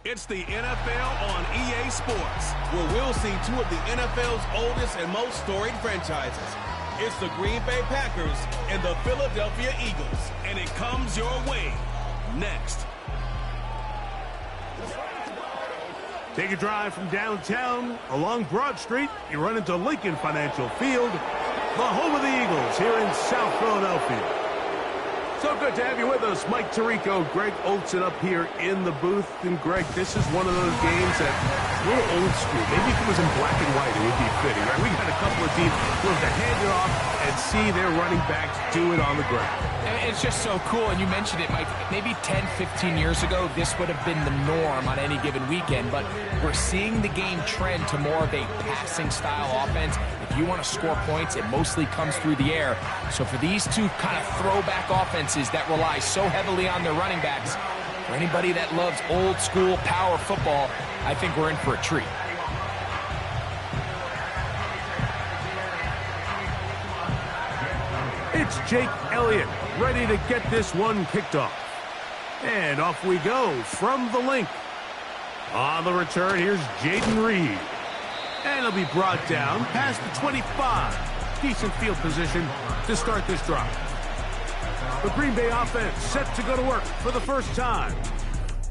It's the NFL on EA Sports, where we'll see two of the NFL's oldest and most storied franchises. It's the Green Bay Packers and the Philadelphia Eagles, and it comes your way next. Take a drive from downtown along Broad Street. You run into Lincoln Financial Field, the home of the Eagles here in South Philadelphia. So good to have you with us. Mike Tirico, Greg Olson up here in the booth. And Greg, this is one of those games that a little old school. Maybe if it was in black and white, it would be fitting, right? We got a couple of teams who have to hand it off and see their running backs do it on the ground. It's just so cool, and you mentioned it, Mike. Maybe 10, 15 years ago, this would have been the norm on any given weekend, but we're seeing the game trend to more of a passing-style offense. If you want to score points, it mostly comes through the air. So for these two kind of throwback offenses that rely so heavily on their running backs, for anybody that loves old-school power football, I think we're in for a treat. It's Jake Elliott ready to get this one kicked off. And off we go from the link. On the return, here's Jaden Reed. And he'll be brought down past the 25. Decent field position to start this drive. The Green Bay offense set to go to work for the first time.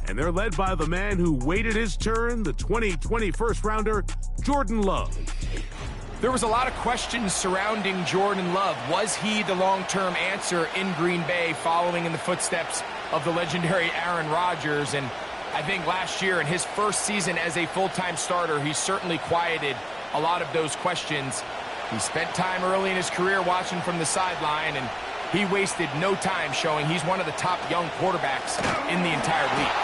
And they're led by the man who waited his turn, the 2020 first-rounder, Jordan Love. There was a lot of questions surrounding Jordan Love. Was he the long-term answer in Green Bay following in the footsteps of the legendary Aaron Rodgers? And I think last year in his first season as a full-time starter, he certainly quieted a lot of those questions. He spent time early in his career watching from the sideline, and he wasted no time showing he's one of the top young quarterbacks in the entire league.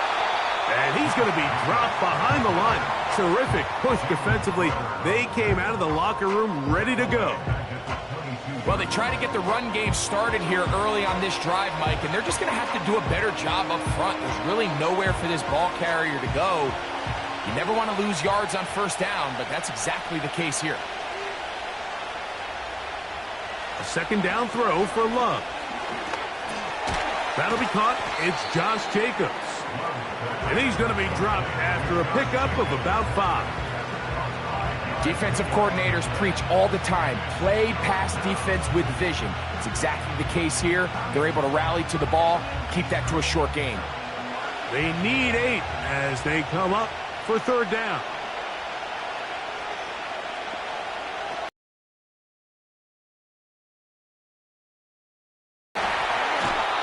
And he's going to be dropped behind the line. Terrific push defensively. They came out of the locker room ready to go. Well, they try to get the run game started here early on this drive, Mike, and they're just going to have to do a better job up front. There's really nowhere for this ball carrier to go. You never want to lose yards on first down, but that's exactly the case here. A second down throw for Love. That'll be caught. It's Josh Jacobs. And he's going to be dropped after a pickup of about 5. Defensive coordinators preach all the time, play pass defense with vision. It's exactly the case here. They're able to rally to the ball, keep that to a short game. They need 8 as they come up for third down.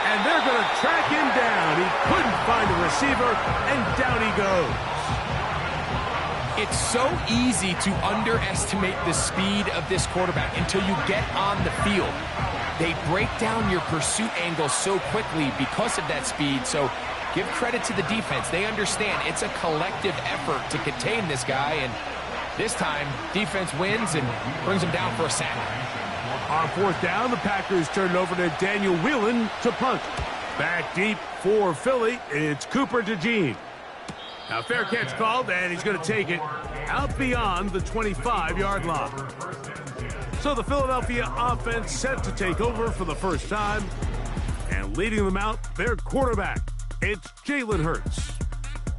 And they're going to track him down. He couldn't find a receiver, and down he goes. It's so easy to underestimate the speed of this quarterback until you get on the field. They break down your pursuit angle so quickly because of that speed, so give credit to the defense. They understand it's a collective effort to contain this guy, and this time, defense wins and brings him down for a sack. On fourth down, the Packers turn it over to Daniel Whelan to punt. Back deep for Philly, it's Cooper DeJean. Now fair catch called, and he's going to take it out beyond the 25-yard line. So the Philadelphia offense set to take over for the first time. And leading them out, their quarterback, it's Jalen Hurts.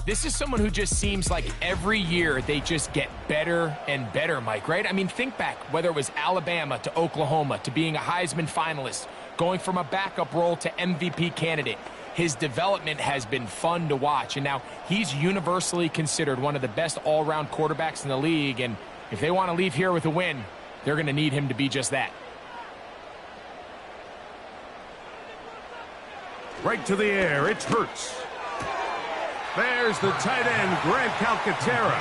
This is someone who just seems like every year they just get better and better, Mike, right? I mean, think back, whether it was Alabama to Oklahoma to being a Heisman finalist, going from a backup role to MVP candidate. His development has been fun to watch, and now he's universally considered one of the best all-around quarterbacks in the league, and if they want to leave here with a win, they're going to need him to be just that. Right to the air, it's Hurts. There's the tight end, Greg Calcaterra.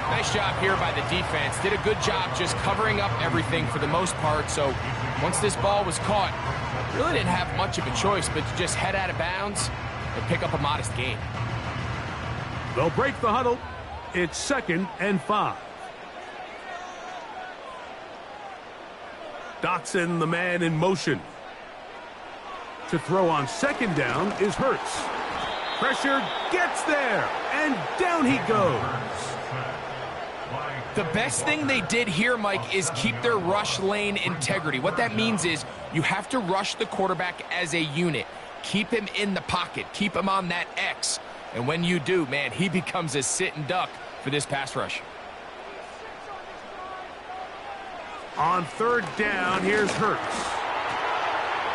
Nice job here by the defense. Did a good job just covering up everything for the most part, so once this ball was caught, really didn't have much of a choice but to just head out of bounds and pick up a modest gain. They'll break the huddle. It's 2nd and 5. Dotson, the man in motion. To throw on second down is Hurts. Pressure gets there, and down he goes. The best thing they did here, Mike, is keep their rush lane integrity. What that means is you have to rush the quarterback as a unit. Keep him in the pocket. Keep him on that X. And when you do, man, he becomes a sitting duck for this pass rush. On third down, here's Hurts.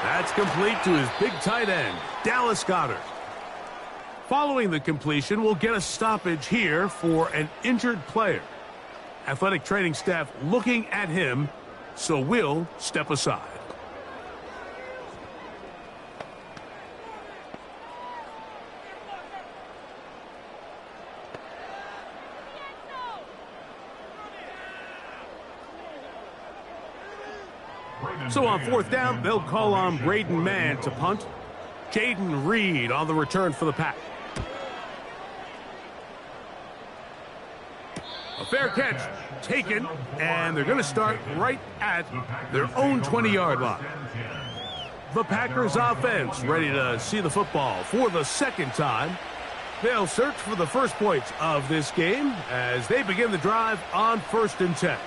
That's complete to his big tight end, Dallas Goedert. Following the completion, we'll get a stoppage here for an injured player. Athletic training staff looking at him, so we'll step aside. So on fourth down, they'll call on Braden Mann to punt. Jaden Reed on the return for the Pack. A fair catch taken, and they're going to start right at their own 20-yard line. The Packers offense ready to see the football for the second time. They'll search for the first points of this game as they begin the drive on 1st and 10.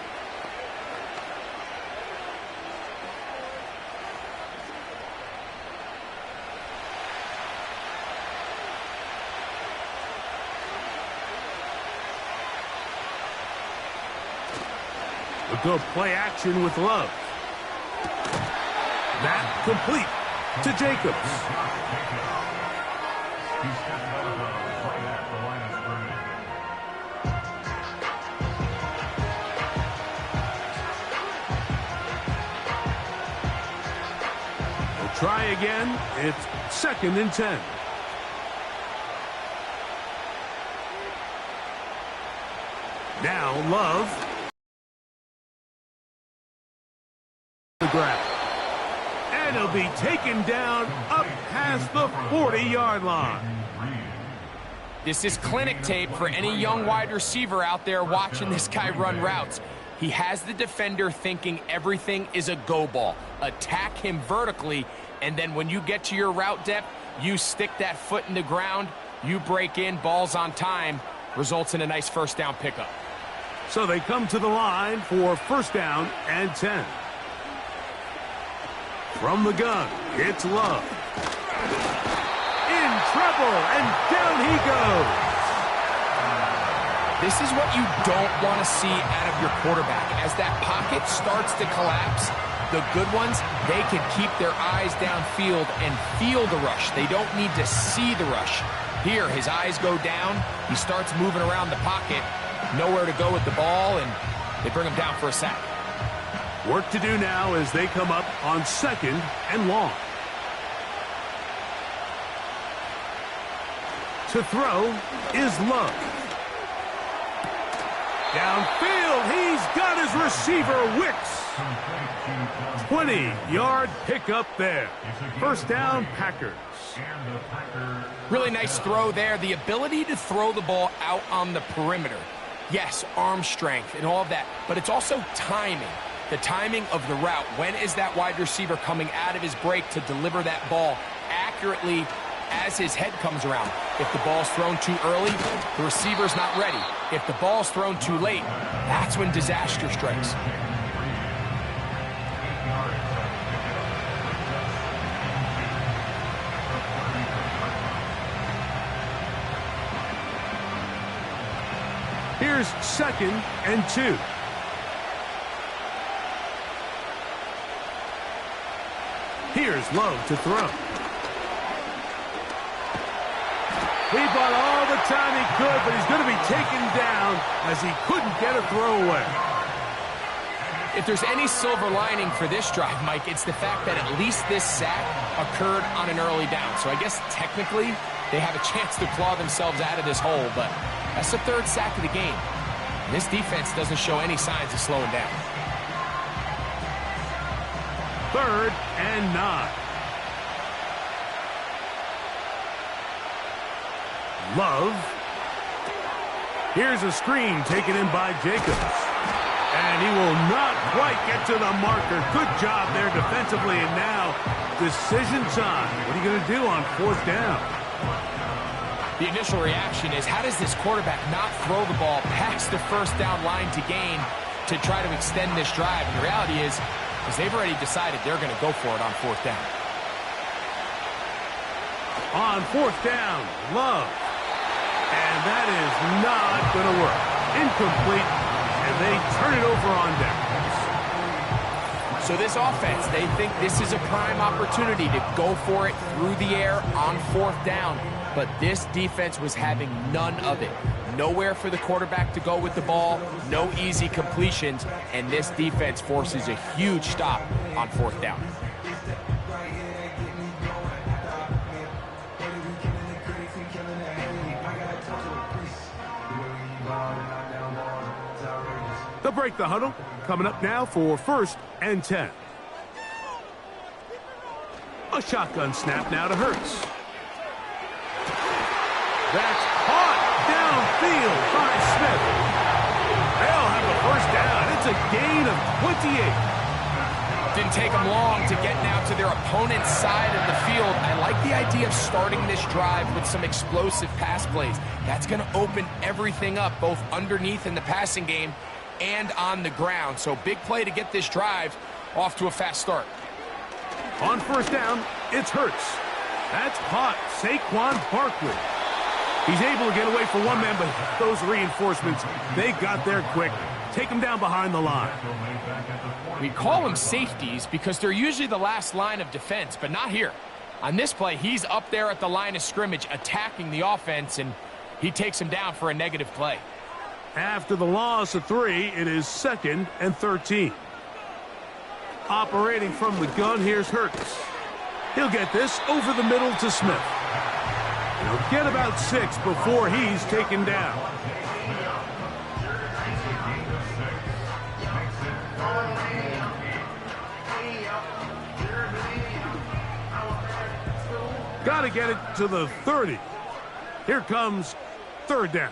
A good play action with Love. That complete to Jacobs. We'll try again. It's 2nd and 10. Now Love. The grab. And he'll be taken down up past the 40-yard line. This is clinic tape for any young wide receiver out there watching this guy run routes. He has the defender thinking everything is a go ball. Attack him vertically, and then when you get to your route depth, you stick that foot in the ground, you break in, balls on time, results in a nice first down pickup. So they come to the line for 1st down and 10. From the gun, it's Love. In trouble, and down he goes. This is what you don't want to see out of your quarterback. As that pocket starts to collapse, the good ones, they can keep their eyes downfield and feel the rush. They don't need to see the rush. Here, his eyes go down. He starts moving around the pocket. Nowhere to go with the ball, and they bring him down for a sack. Work to do now as they come up on 2nd and long. To throw is Love. Downfield, he's got his receiver, Wicks. 20-yard pickup there. 1st down, Packers. Really nice throw there. The ability to throw the ball out on the perimeter. Yes, arm strength and all of that, but it's also timing. The timing of the route. When is that wide receiver coming out of his break to deliver that ball accurately as his head comes around? If the ball's thrown too early, the receiver's not ready. If the ball's thrown too late, that's when disaster strikes. Here's 2nd and 2. Here's Love to throw. He bought all the time he could, but he's going to be taken down as he couldn't get a throwaway. If there's any silver lining for this drive, Mike, it's the fact that at least this sack occurred on an early down. So I guess technically they have a chance to claw themselves out of this hole, but that's the 3rd sack of the game. And this defense doesn't show any signs of slowing down. 3rd and 9. Love. Here's a screen taken in by Jacobs. And he will not quite get to the marker. Good job there defensively. And now, decision time. What are you going to do on 4th down? The initial reaction is, how does this quarterback not throw the ball past the 1st down line to gain to try to extend this drive? And the reality is they've already decided they're going to go for it on 4th down. On 4th down, Love. And that is not going to work. Incomplete, and they turn it over on downs. So this offense, they think this is a prime opportunity to go for it through the air on 4th down. But this defense was having none of it. Nowhere for the quarterback to go with the ball, no easy completions, and this defense forces a huge stop on 4th down. They'll break the huddle. Coming up now for 1st and 10. A shotgun snap now to Hurts. That's caught downfield by Smith. They'll have a 1st down. It's a gain of 28. Didn't take them long to get now to their opponent's side of the field. I like the idea of starting this drive with some explosive pass plays. That's going to open everything up, both underneath in the passing game and on the ground. So big play to get this drive off to a fast start. On 1st down, it's Hurts. That's caught Saquon Barkley. He's able to get away for one man, but those reinforcements, they got there quick. Take him down behind the line. We call them safeties because they're usually the last line of defense, but not here. On this play, he's up there at the line of scrimmage attacking the offense, and he takes him down for a negative play. After the loss of 3, it is 2nd and 13. Operating from the gun, here's Hurts. He'll get this over the middle to Smith. He'll get about 6 before he's taken down. Got to get it to the 30. Here comes 3rd down.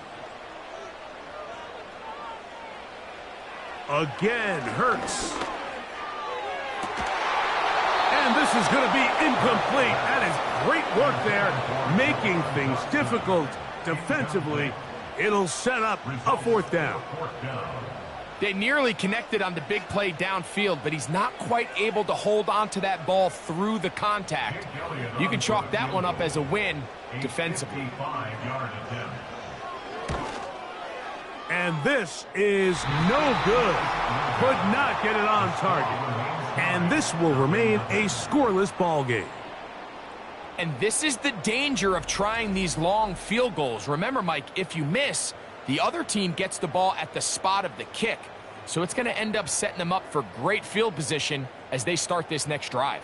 Again, Hurts. And this is going to be incomplete. That is great work there, making things difficult defensively. It'll set up a 4th down. They nearly connected on the big play downfield, but he's not quite able to hold on to that ball through the contact. You can chalk that one up as a win defensively. And this is no good. Could not get it on target. And this will remain a scoreless ball game. And this is the danger of trying these long field goals. Remember, Mike, if you miss, the other team gets the ball at the spot of the kick. So it's going to end up setting them up for great field position as they start this next drive.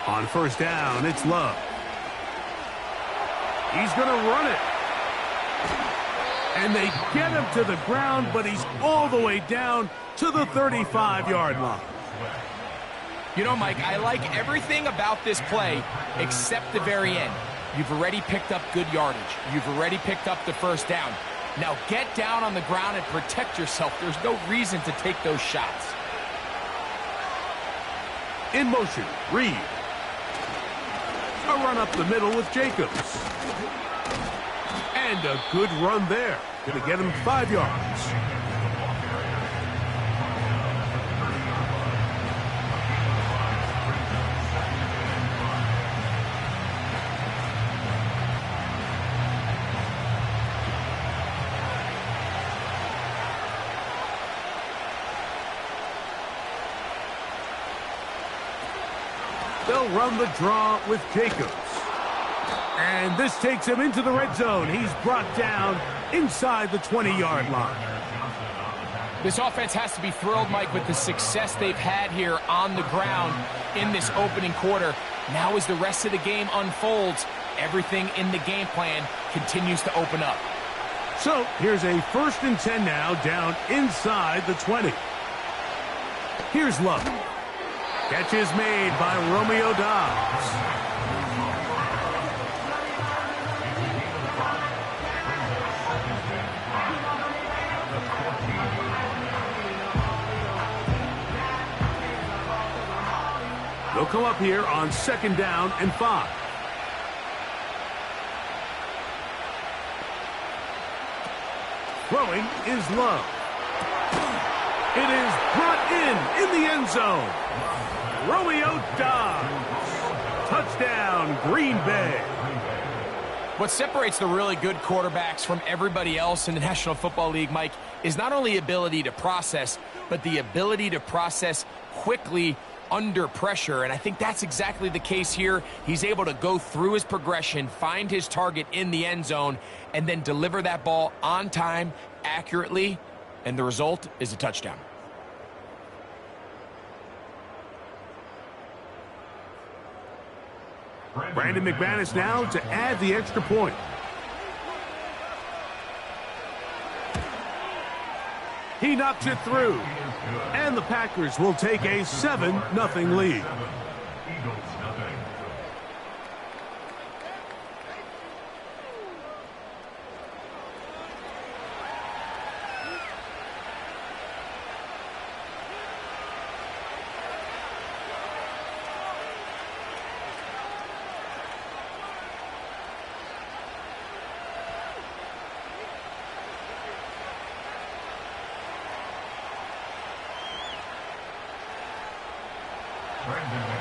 On 1st down, it's Love. He's going to run it. And they get him to the ground, but he's all the way down to the 35-yard line. You know, Mike, I like everything about this play except the very end. You've already picked up good yardage. You've already picked up the 1st down. Now get down on the ground and protect yourself. There's no reason to take those shots. In motion, Reed. A run up the middle with Jacobs. And a good run there. Going to get him 5 yards. They'll run the draw with Jacobs. And this takes him into the red zone. He's brought down inside the 20-yard line. This offense has to be thrilled, Mike, with the success they've had here on the ground in this opening quarter. Now as the rest of the game unfolds, everything in the game plan continues to open up. So here's a 1st and 10 now, down inside the 20. Here's Love. Catch is made by Romeo Doubs. They'll come up here on 2nd down and 5. Throwing is Love. It is brought in the end zone. Romeo Dobbs. Touchdown, Green Bay. What separates the really good quarterbacks from everybody else in the National Football League, Mike, is not only ability to process, but the ability to process quickly under pressure. And I think that's exactly the case here. He's able to go through his progression, find his target in the end zone, and then deliver that ball on time, accurately, and the result is a touchdown. Brandon McManus now to add the extra point. He knocks it through. And the Packers will take a 7-0 lead.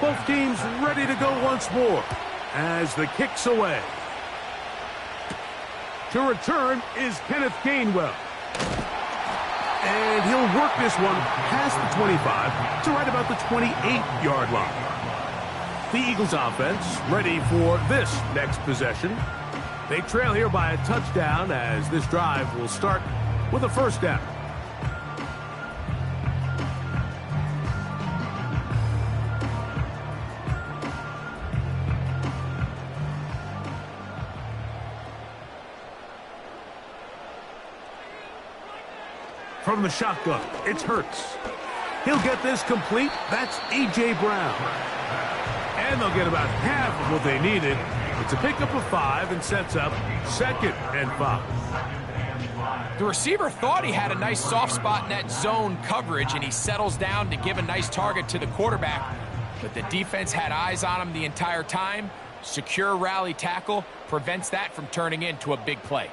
Both teams ready to go once more as the kick's away. To return is Kenneth Gainwell. And he'll work this one past the 25 to right about the 28-yard line. The Eagles offense ready for this next possession. They trail here by a touchdown as this drive will start with a 1st down. From the shotgun, it's Hurts. He'll get this complete. That's A.J. Brown. And they'll get about half of what they needed. It's a pickup of 5 and sets up 2nd and 5. The receiver thought he had a nice soft spot in that zone coverage, and he settles down to give a nice target to the quarterback. But the defense had eyes on him the entire time. Secure rally tackle prevents that from turning into a big play.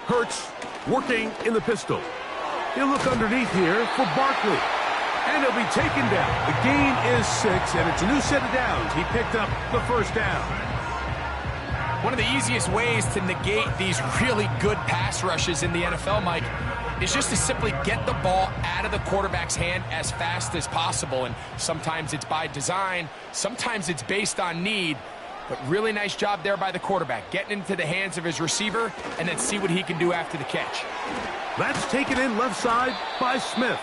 Hurts working in the pistol. He'll look underneath here for Barkley. And he'll be taken down. The gain is 6, and it's a new set of downs. He picked up the 1st down. One of the easiest ways to negate these really good pass rushes in the NFL, Mike, is just to simply get the ball out of the quarterback's hand as fast as possible. And sometimes it's by design, sometimes it's based on need. But really nice job there by the quarterback, getting into the hands of his receiver and then see what he can do after the catch. That's taken in left side by Smith.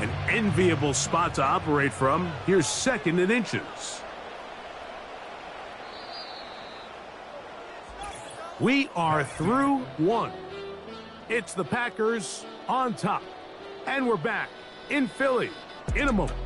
An enviable spot to operate from. Here's 2nd and inches. We are through 1. It's the Packers on top. And we're back in Philly in a moment.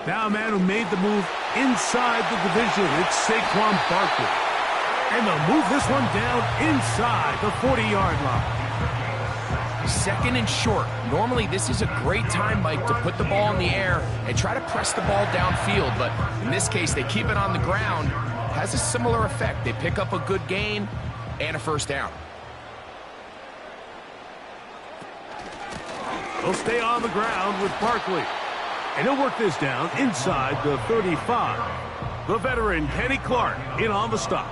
Now a man who made the move inside the division. It's Saquon Barkley. And they'll move this one down inside the 40-yard line. 2nd and short. Normally this is a great time, Mike, to put the ball in the air and try to press the ball downfield. But in this case, they keep it on the ground. Has a similar effect. They pick up a good gain and a 1st down. They'll stay on the ground with Barkley. And he'll work this down inside the 35. The veteran, Kenny Clark, in on the stop.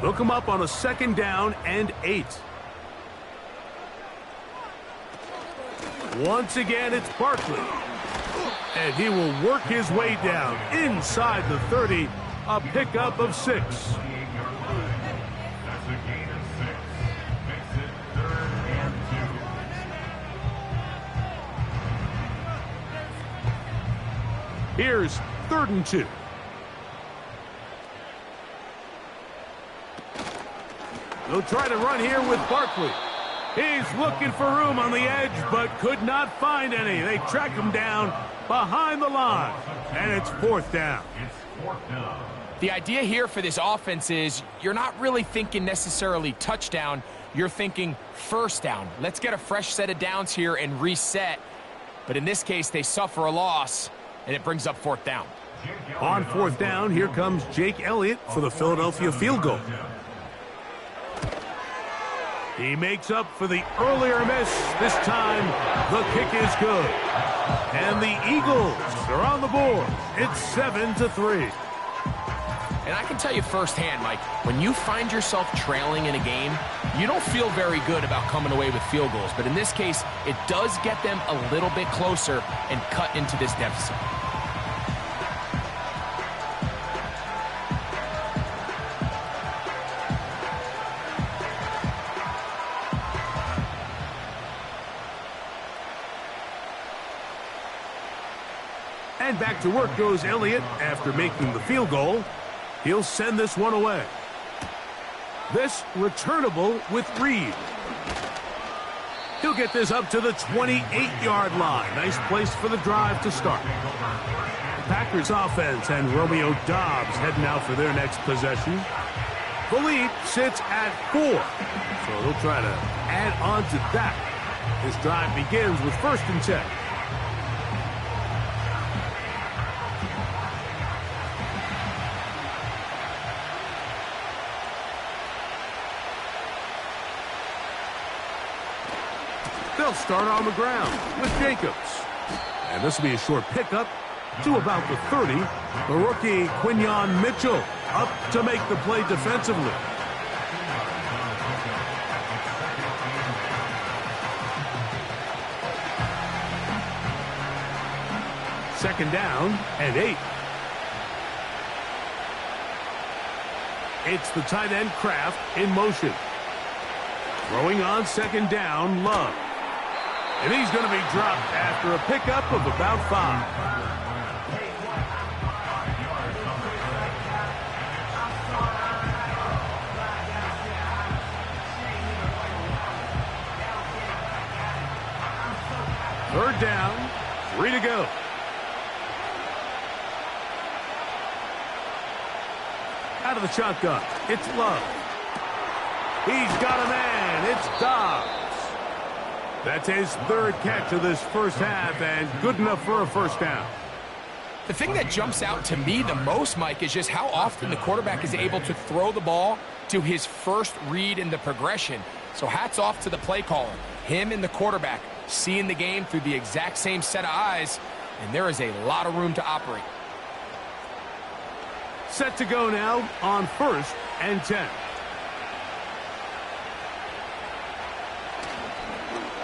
They'll come up on a 2nd down and 8. Once again, it's Barkley. And he will work his way down inside the 30, a pickup of 6. Here's 3rd and 2. They'll try to run here with Barkley. He's looking for room on the edge, but could not find any. They track him down behind the line, and it's 4th down. The idea here for this offense is you're not really thinking necessarily touchdown. You're thinking 1st down. Let's get a fresh set of downs here and reset. But in this case, they suffer a loss, and it brings up 4th down. On 4th down, here comes Jake Elliott for the Philadelphia field goal. He makes up for the earlier miss. This time, the kick is good. And the Eagles are on the board. It's 7-3. And I can tell you firsthand, Mike, when you find yourself trailing in a game, you don't feel very good about coming away with field goals. But in this case, it does get them a little bit closer and cut into this deficit. And back to work goes Elliott after making the field goal. He'll send this one away. This returnable with Reed. He'll get this up to the 28-yard line. Nice place for the drive to start. The Packers offense and Romeo Doubs heading out for their next possession. The lead sits at 4. So they'll try to add on to that. This drive begins with 1st and 10. They'll start on the ground with Jacobs. And this will be a short pickup to about the 30. The rookie Quinyon Mitchell up to make the play defensively. Second down and 8. It's the tight end Kraft in motion. Throwing on 2nd down, Love. And he's going to be dropped after a pickup of about 5. Third down, 3 to go. Out of the shotgun, it's Love. He's got a man, it's Dobbs. That's his 3rd catch of this first half, and good enough for a 1st down. The thing that jumps out to me the most, Mike, is just how often the quarterback is able to throw the ball to his first read in the progression. So hats off to the play caller. Him and the quarterback seeing the game through the exact same set of eyes, and there is a lot of room to operate. Set to go now on 1st and 10.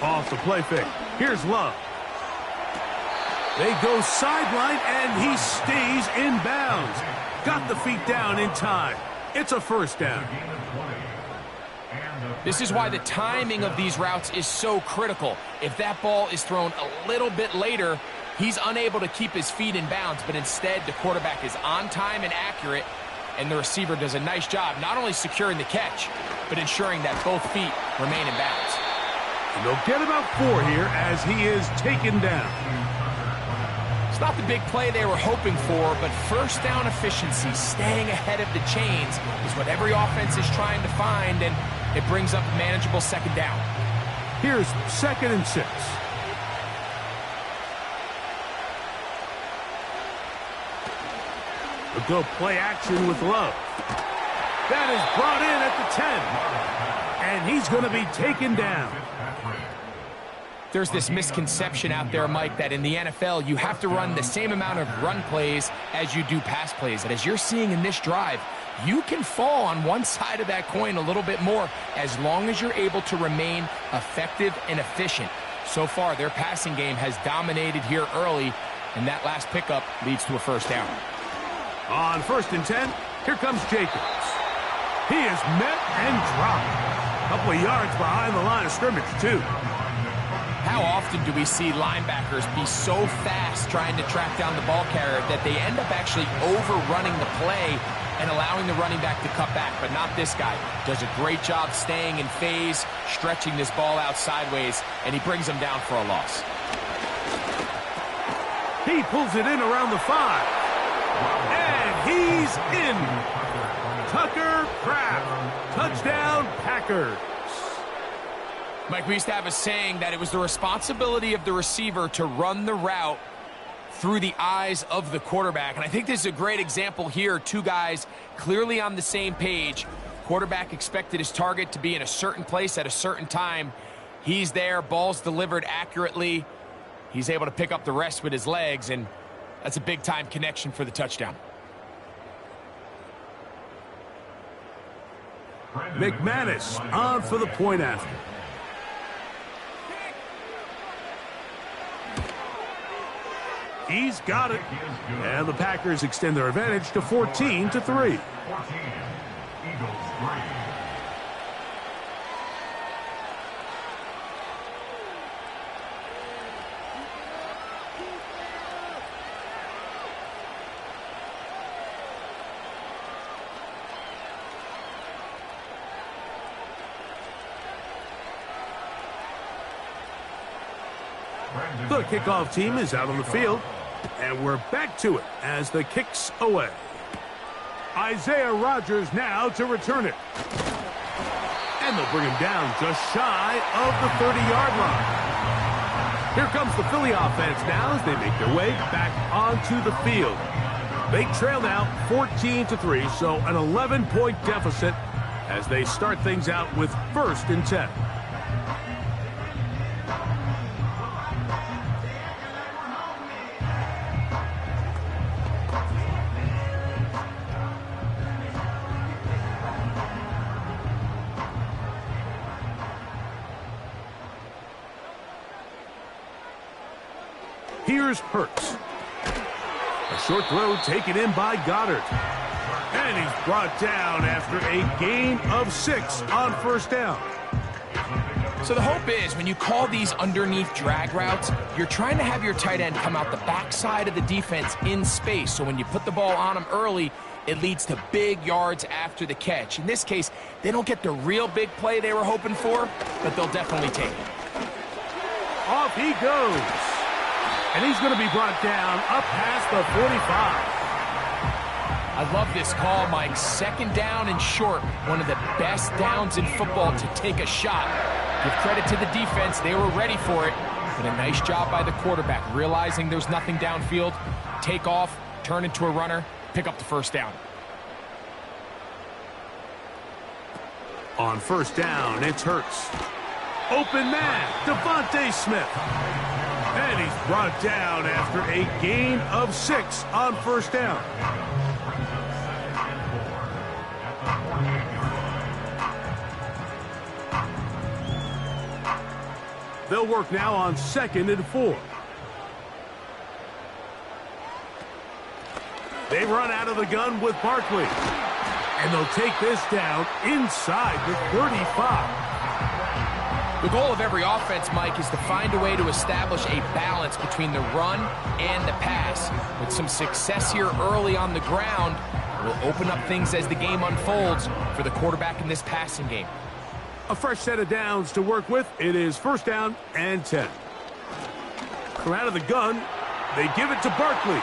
Off the play fake. Here's Love. They go sideline, and he stays in bounds. Got the feet down in time. It's a 1st down. This is why the timing of these routes is so critical. If that ball is thrown a little bit later, he's unable to keep his feet in bounds, but instead the quarterback is on time and accurate, and the receiver does a nice job not only securing the catch, but ensuring that both feet remain in bounds. And they'll get about 4 here as he is taken down. It's not the big play they were hoping for, but 1st down efficiency, staying ahead of the chains, is what every offense is trying to find, and it brings up a manageable 2nd down. Here's 2nd and 6. They'll go play action with Love. That is brought in at the 10. And he's going to be taken down. There's this misconception out there, Mike, that in the NFL, you have to run the same amount of run plays as you do pass plays. And as you're seeing in this drive, you can fall on one side of that coin a little bit more as long as you're able to remain effective and efficient. So far, their passing game has dominated here early, and that last pickup leads to a first down. On 1st and 10, here comes Jacobs. He is met and dropped. A couple of yards behind the line of scrimmage, too. How often do we see linebackers be so fast trying to track down the ball carrier that they end up actually overrunning the play and allowing the running back to cut back? But not this guy. Does a great job staying in phase, stretching this ball out sideways, and he brings him down for a loss. He pulls it in around the 5. And he's in. Tucker Kraft. Touchdown, Packers. Mike, we used to have a saying that it was the responsibility of the receiver to run the route through the eyes of the quarterback. And I think this is a great example here. Two guys clearly on the same page. Quarterback expected his target to be in a certain place at a certain time. He's there, ball's delivered accurately. He's able to pick up the rest with his legs, and that's a big-time connection for the touchdown. McManus on for the point after. He's got it. And the Packers extend their advantage to 14-3. The kickoff team is out on the field, and we're back to it as the kick's away. Isaiah Rodgers now to return it. And they'll bring him down just shy of the 30-yard line. Here comes the Philly offense now as they make their way back onto the field. They trail now 14-3, so an 11-point deficit as they start things out with 1st and 10. Here's Hurts. A short throw taken in by Goddard. And he's brought down after a gain of 6 on 1st down. So the hope is when you call these underneath drag routes, you're trying to have your tight end come out the backside of the defense in space. So when you put the ball on him early, it leads to big yards after the catch. In this case, they don't get the real big play they were hoping for, but they'll definitely take it. Off he goes. And he's going to be brought down up past the 45. I love this call, Mike. 2nd down and short. One of the best downs in football to take a shot. Give credit to the defense. They were ready for it. But a nice job by the quarterback, realizing there's nothing downfield. Take off, turn into a runner, pick up the 1st down. On 1st down, it's Hurts. Open man, Devontae Smith. And he's brought down after a gain of 6 on 1st down. They'll work now on 2nd and 4. They run out of the gun with Barkley. And they'll take this down inside the 35. The goal of every offense, Mike, is to find a way to establish a balance between the run and the pass. With some success here early on the ground, will open up things as the game unfolds for the quarterback in this passing game. A fresh set of downs to work with. It is 1st down and 10. From out of the gun, they give it to Barkley.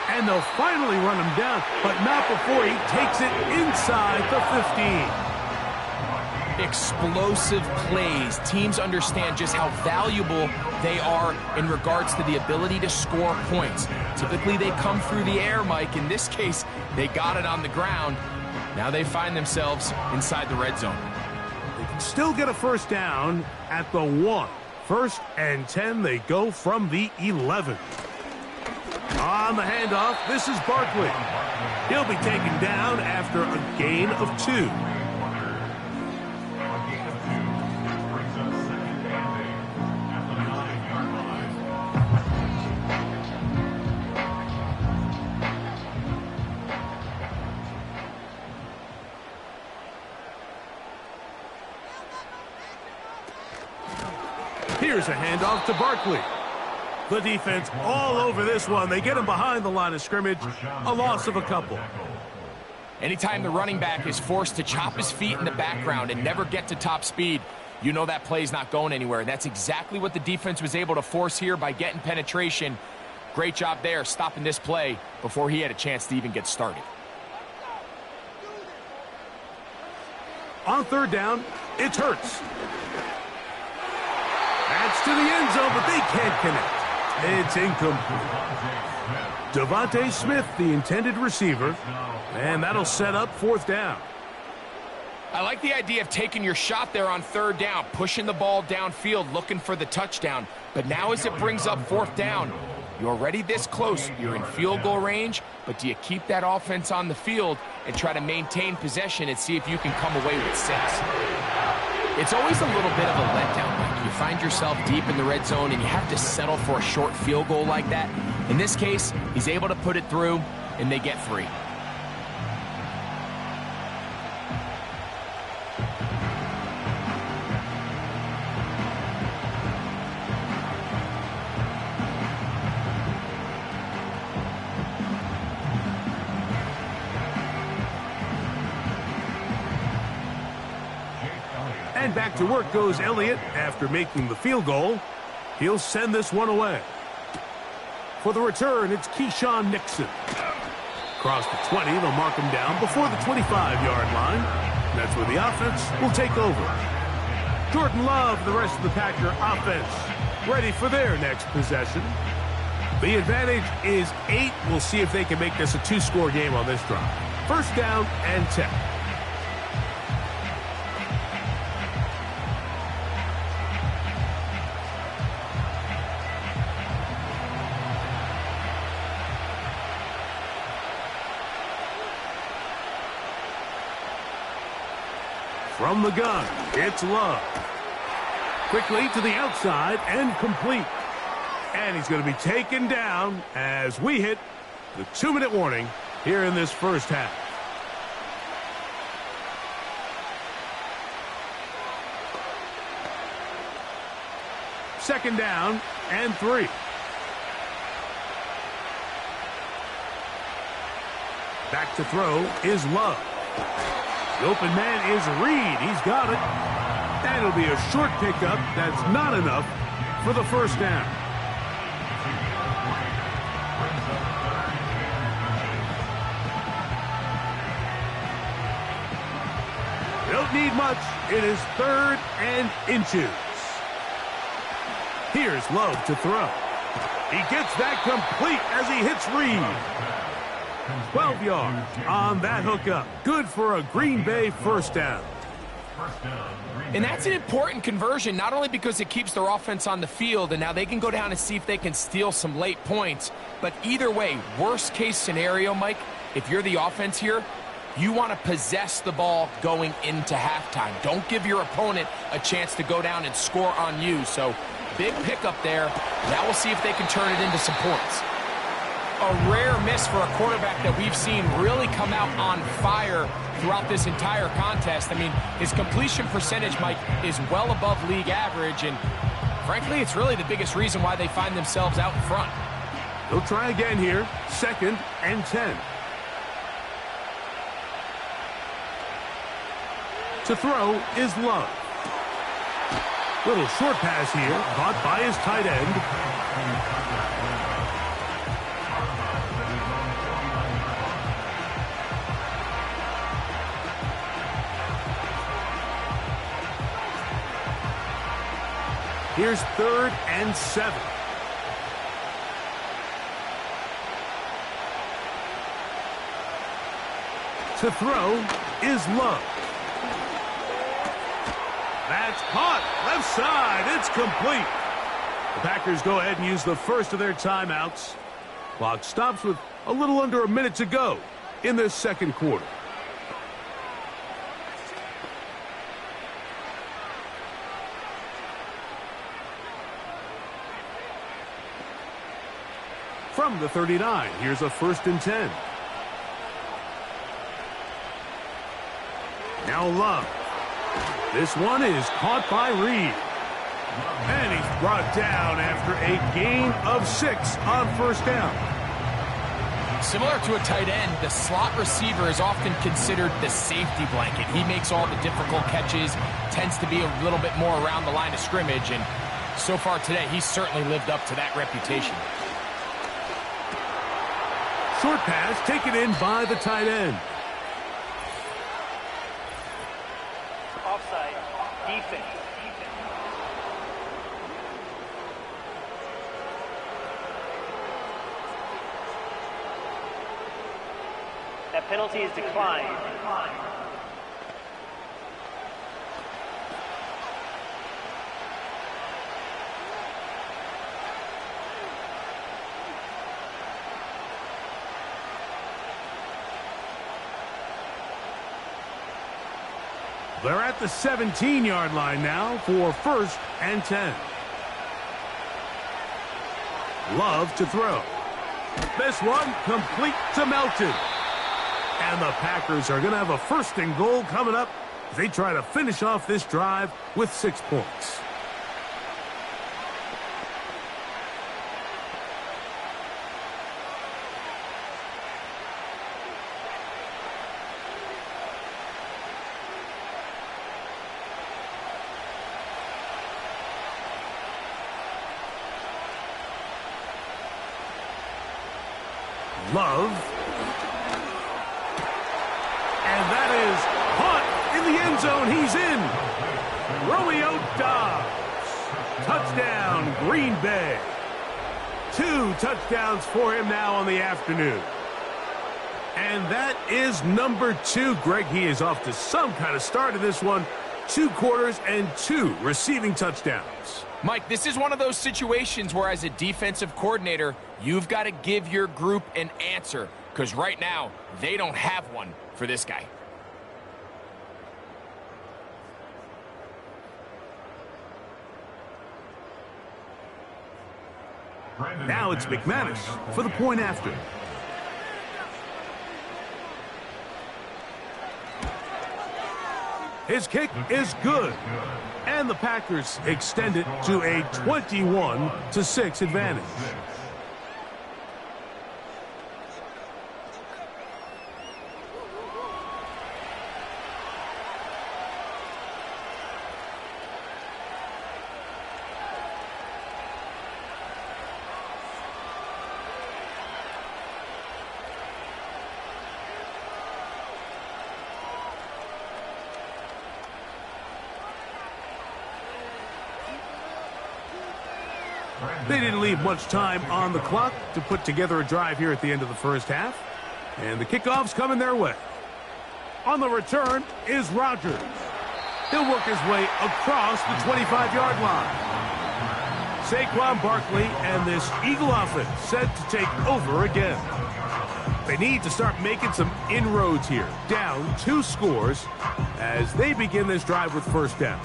And they'll finally run him down, but not before he takes it inside the 15. Explosive plays. Teams understand just how valuable they are in regards to the ability to score points. Typically, they come through the air, Mike. In this case, they got it on the ground. Now they find themselves inside the red zone. They can still get a 1st down at the 1. 1st and 10, they go from the 11. On the handoff, this is Barkley. He'll be taken down after a gain of 2. Here's a handoff to Barkley. The defense all over this one. They get him behind the line of scrimmage. A loss of a couple. Anytime the running back is forced to chop his feet in the background and never get to top speed, you know that play's not going anywhere. And that's exactly what the defense was able to force here by getting penetration. Great job there, stopping this play before he had a chance to even get started. On third down, it's Hurts. That's to the end zone, but they can't connect. It's incomplete. Devontae Smith, the intended receiver, and that'll set up fourth down. I like the idea of taking your shot there on third down, pushing the ball downfield, looking for the touchdown. But now as it brings up fourth down, you're already this close. You're in field goal range, but do you keep that offense on the field and try to maintain possession and see if you can come away with 6? It's always a little bit of a letdown. Like you find yourself deep in the red zone and you have to settle for a short field goal like that. In this case, he's able to put it through, and they get 3. And back to work goes Elliott after making the field goal. He'll send this one away. For the return, it's Keyshawn Nixon. Across the 20, they'll mark him down before the 25-yard line. That's where the offense will take over. Jordan Love, the rest of the Packer offense, ready for their next possession. The advantage is 8. We'll see if they can make this a 2-score game on this drive. First down and 10. From the gun, it's Love. Quickly to the outside and complete. And he's going to be taken down as we hit the 2-minute warning here in this first half. Second down and 3. Back to throw is Love. The open man is Reed. He's got it. And it'll be a short pickup. That's not enough for the first down. Don't need much. It is 3rd and inches. Here's Love to throw. He gets that complete as he hits Reed. 12 yards on that hookup. Good for a Green Bay first down. And that's an important conversion, not only because it keeps their offense on the field, and now they can go down and see if they can steal some late points. But either way, worst case scenario, Mike, if you're the offense here, you want to possess the ball going into halftime. Don't give your opponent a chance to go down and score on you. So big pickup there. Now we'll see if they can turn it into some points. A rare miss for a quarterback that we've seen really come out on fire throughout this entire contest. I mean, his completion percentage, Mike, is well above league average, and frankly, it's really the biggest reason why they find themselves out in front. They'll try again here. 2nd and 10. To throw is Love. Little short pass here, caught by his tight end. Here's 3rd and 7. To throw is Love. That's caught. Left side. It's complete. The Packers go ahead and use the first of their timeouts. Clock stops with a little under a minute to go in this second quarter. From the 39, here's a 1st and 10. Now Love. This one is caught by Reed. And he's brought down after a gain of 6 on first down. Similar to a tight end, the slot receiver is often considered the safety blanket. He makes all the difficult catches, tends to be a little bit more around the line of scrimmage, and so far today, he's certainly lived up to that reputation. Short pass taken in by the tight end. Offside. Defense. That penalty is declined. They're at the 17-yard line now for 1st and 10. Love to throw. This one complete to Melton. And the Packers are going to have a 1st and goal coming up as they try to finish off this drive with 6 points. Love. And that is caught in the end zone. He's in. Romeo Doubs. Touchdown, Green Bay. 2 touchdowns for him now on the afternoon. And that is number 2. Greg, he is off to some kind of start in this one. 2 quarters and 2 receiving touchdowns. Mike, this is one of those situations where as a defensive coordinator, you've got to give your group an answer, because right now, they don't have one for this guy. Now it's McManus for the point after. His kick is good. And the Packers extend it to a 21-6 advantage. They didn't leave much time on the clock to put together a drive here at the end of the first half. And the kickoff's coming their way. On the return is Rodgers. He'll work his way across the 25-yard line. Saquon Barkley and this Eagle offense set to take over again. They need to start making some inroads here. Down 2 scores as they begin this drive with first down.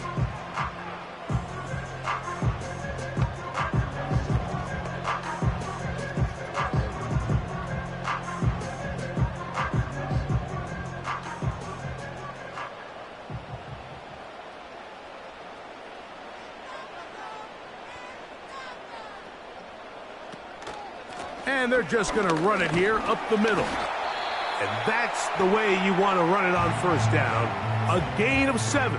And they're just going to run it here up the middle. And that's the way you want to run it on first down. A gain of 7.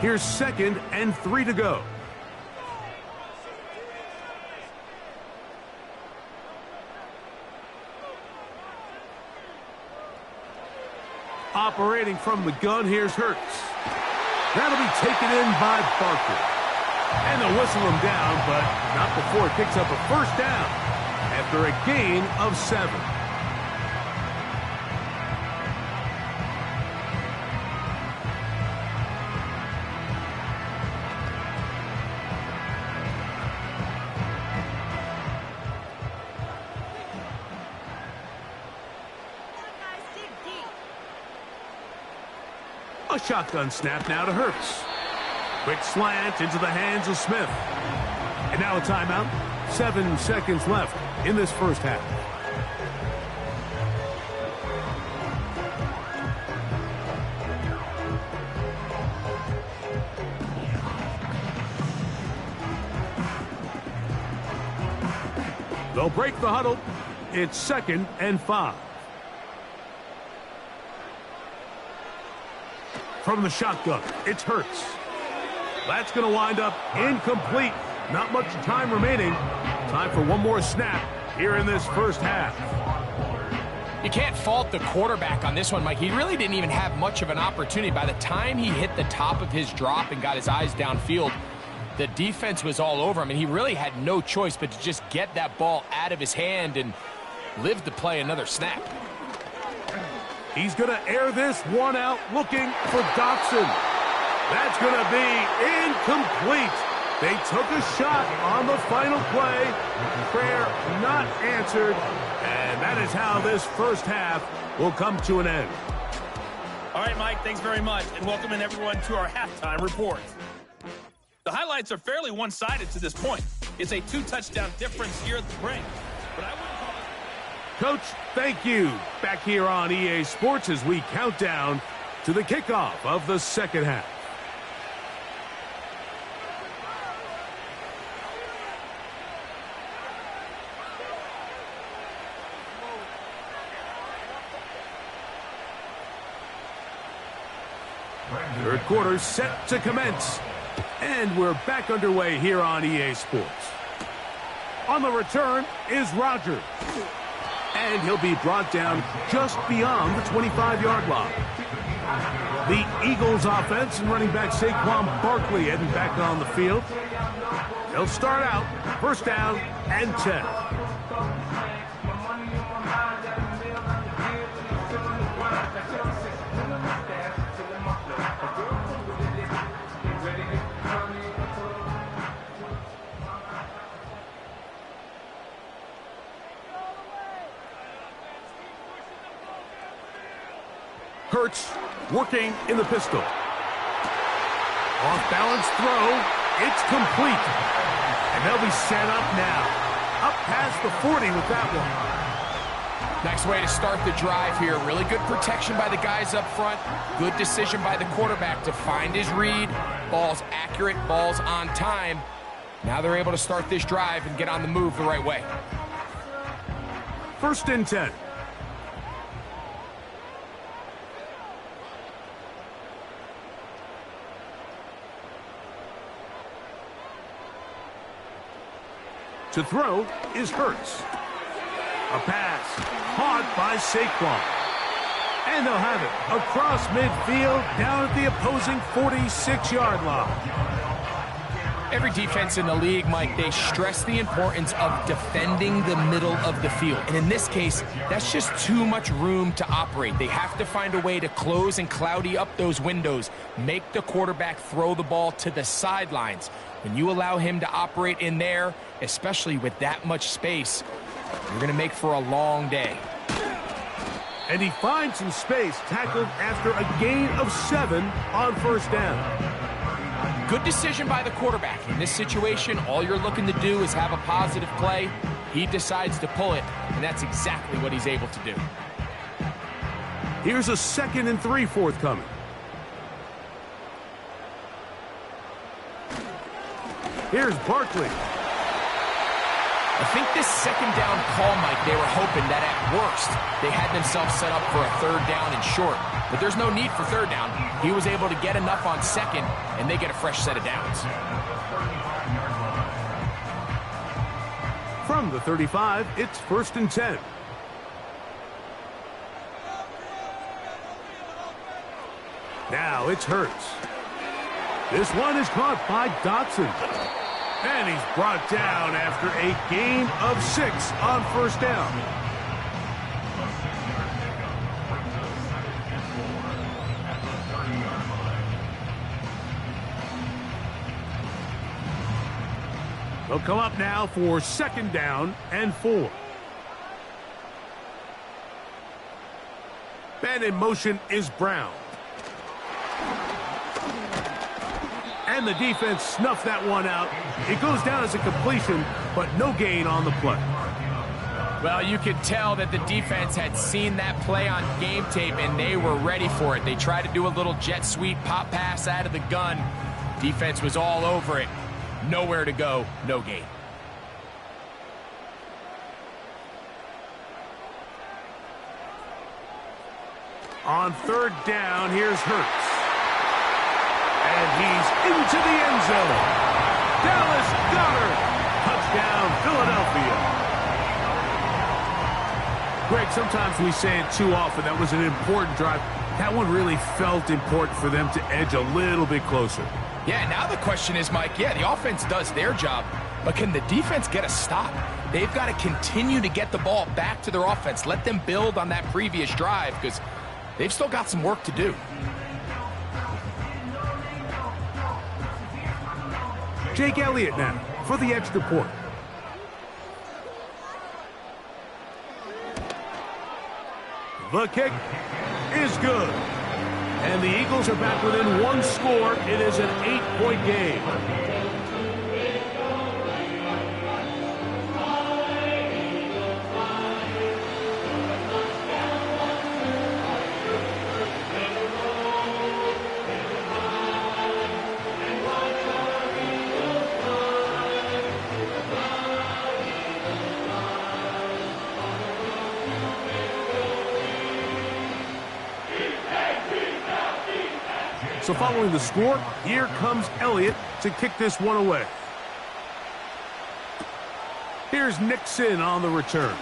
Here's 2nd and 3 to go. Operating from the gun, here's Hurts. That'll be taken in by Barker. And they'll whistle him down, but not before it picks up a first down after a gain of 7. A shotgun snap now to Hurts. Quick slant into the hands of Smith. And now a timeout. 7 seconds left in this first half. They'll break the huddle. It's 2nd and 5. From the shotgun, it's Hurts. That's going to wind up incomplete. Not much time remaining. Time for one more snap here in this first half. You can't fault the quarterback on this one, Mike. He really didn't even have much of an opportunity. By the time he hit the top of his drop and got his eyes downfield, the defense was all over him, and he really had no choice but to just get that ball out of his hand and live to play another snap. He's going to air this one out, looking for Dotson. That's going to be incomplete. They took a shot on the final play. Prayer not answered. And that is how this first half will come to an end. All right, Mike, thanks very much. And welcome in everyone to our halftime report. The highlights are fairly one-sided to this point. It's a 2-touchdown difference here at the break. But I wouldn't call it... Coach, thank you. Back here on EA Sports as we count down to the kickoff of the second half. Third quarter set to commence. And we're back underway here on EA Sports. On the return is Rodgers. And he'll be brought down just beyond the 25-yard line. The Eagles offense and running back Saquon Barkley heading back on the field. They'll start out first down and 10. Hurts working in the pistol. Off-balance throw. It's complete. And they'll be set up now. Up past the 40 with that one. Nice way to start the drive here. Really good protection by the guys up front. Good decision by the quarterback to find his read. Ball's accurate, ball's on time. Now they're able to start this drive and get on the move the right way. 1st and 10. To throw is Hurts. A pass caught by Saquon. And they'll have it across midfield down at the opposing 46-yard line. Every defense in the league, Mike, they stress the importance of defending the middle of the field. And in this case, that's just too much room to operate. They have to find a way to close and cloudy up those windows, make the quarterback throw the ball to the sidelines. When you allow him to operate in there, especially with that much space, you're going to make for a long day. And he finds some space, tackled after a gain of 7 on first down. Good decision by the quarterback. In this situation, all you're looking to do is have a positive play. He decides to pull it, and that's exactly what he's able to do. Here's a 2nd and 3 forthcoming. Here's Barkley. I think this second down call, Mike, they were hoping that at worst they had themselves set up for a 3rd down and short. But there's no need for 3rd down. He was able to get enough on 2nd, and they get a fresh set of downs. From the 35, it's 1st and 10. Now it's Hurts. This one is caught by Dotson. And he's brought down after a gain of 6 on first down. They'll come up now for 2nd down and 4. And in motion is Brown. And the defense snuffed that one out. It goes down as a completion, but no gain on the play. Well, you could tell that the defense had seen that play on game tape, and they were ready for it. They tried to do a little jet sweep pop pass out of the gun. Defense was all over it. Nowhere to go, no gain. On third down, here's Hurts. And he's into the end zone. Dallas Goedert. Touchdown, Philadelphia. Greg, sometimes we say it too often. That was an important drive. That one really felt important for them to edge a little bit closer. Yeah, now the question is, Mike, yeah, the offense does their job, but can the defense get a stop? They've got to continue to get the ball back to their offense. Let them build on that previous drive because they've still got some work to do. Jake Elliott now for the extra point. The kick is good. And the Eagles are back within one score. It is an 8-point game. So following the score, here comes Elliott to kick this one away. Here's Nixon on the return.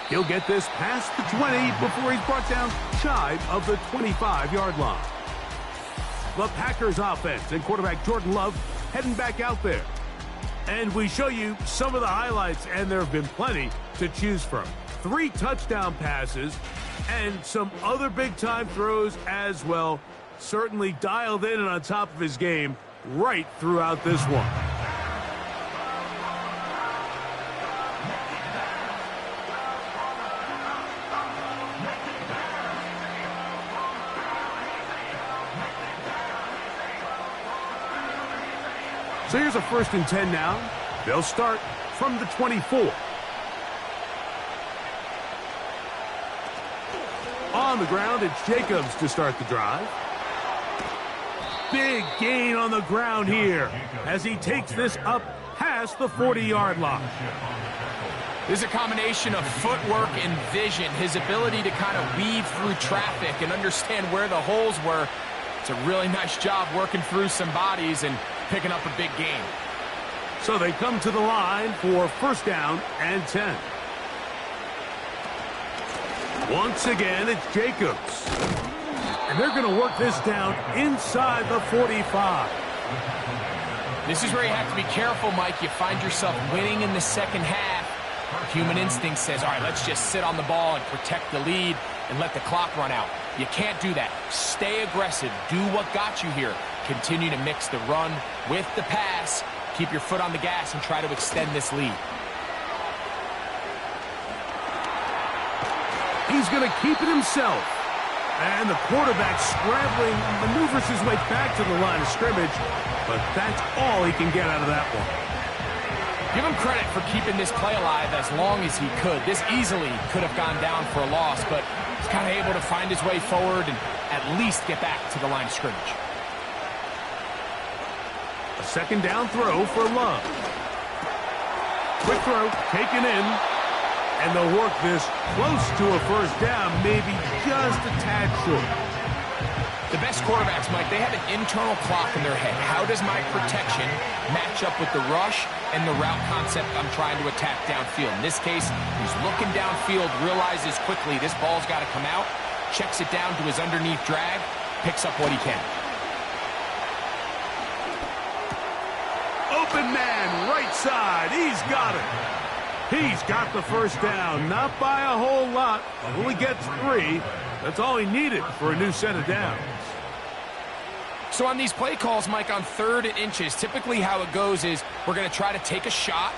He'll get this past the 20 before he's brought down shy of the 25-yard line. The Packers offense and quarterback Jordan Love heading back out there. And we show you some of the highlights, and there have been plenty to choose from. 3 touchdown passes and some other big-time throws as well. Certainly dialed in and on top of his game right throughout this one. So here's a 1st and 10 now. They'll start from the 24. On the ground, it's Jacobs to start the drive. Big gain on the ground here as he takes this up past the 40-yard line. This is a combination of footwork and vision, his ability to kind of weave through traffic and understand where the holes were. It's a really nice job working through some bodies and picking up a big gain. So they come to the line for 1st down and 10. Once again, it's Jacobs. And they're going to work this down inside the 45. This is where you have to be careful, Mike. You find yourself winning in the second half. Human instinct says, all right, let's just sit on the ball and protect the lead and let the clock run out. You can't do that. Stay aggressive. Do what got you here. Continue to mix the run with the pass. Keep your foot on the gas and try to extend this lead. He's going to keep it himself. And the quarterback scrambling, maneuvers his way back to the line of scrimmage. But that's all he can get out of that one. Give him credit for keeping this play alive as long as he could. This easily could have gone down for a loss, but he's kind of able to find his way forward and at least get back to the line of scrimmage. A 2nd down throw for Love. Quick throw, taken in. And they'll work this close to a 1st down, maybe just a tad short. The best quarterbacks, Mike, they have an internal clock in their head. How does my protection match up with the rush and the route concept I'm trying to attack downfield? In this case, he's looking downfield, realizes quickly this ball's got to come out, checks it down to his underneath drag, picks up what he can. Open man, right side, he's got it. He's got the 1st down, not by a whole lot, only gets 3. That's all he needed for a new set of downs. So on these play calls, Mike, on 3rd and inches, typically how it goes is we're going to try to take a shot,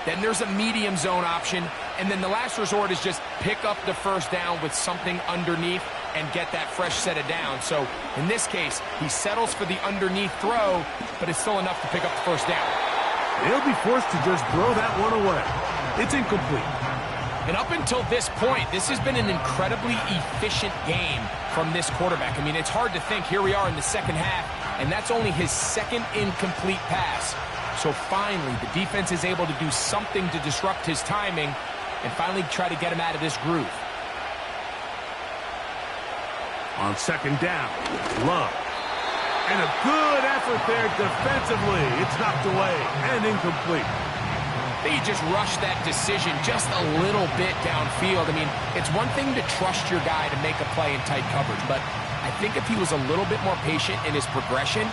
then there's a medium zone option, and then the last resort is just pick up the 1st down with something underneath. and get that fresh set of downs. So in this case, he settles for the underneath throw, but it's still enough to pick up the first down. They'll be forced to just throw that one away. It's incomplete. And up until this point, this has been an incredibly efficient game from this quarterback. I mean, it's hard to think. Here we are in the second half, and that's only his second incomplete pass. So finally, the defense is able to do something to disrupt his timing and finally try to get him out of this groove. On second down, Love. And a good effort there defensively. It's knocked away and incomplete. They just rushed that decision just a little bit downfield. I mean, it's one thing to trust your guy to make a play in tight coverage, but I think if he was a little bit more patient in his progression,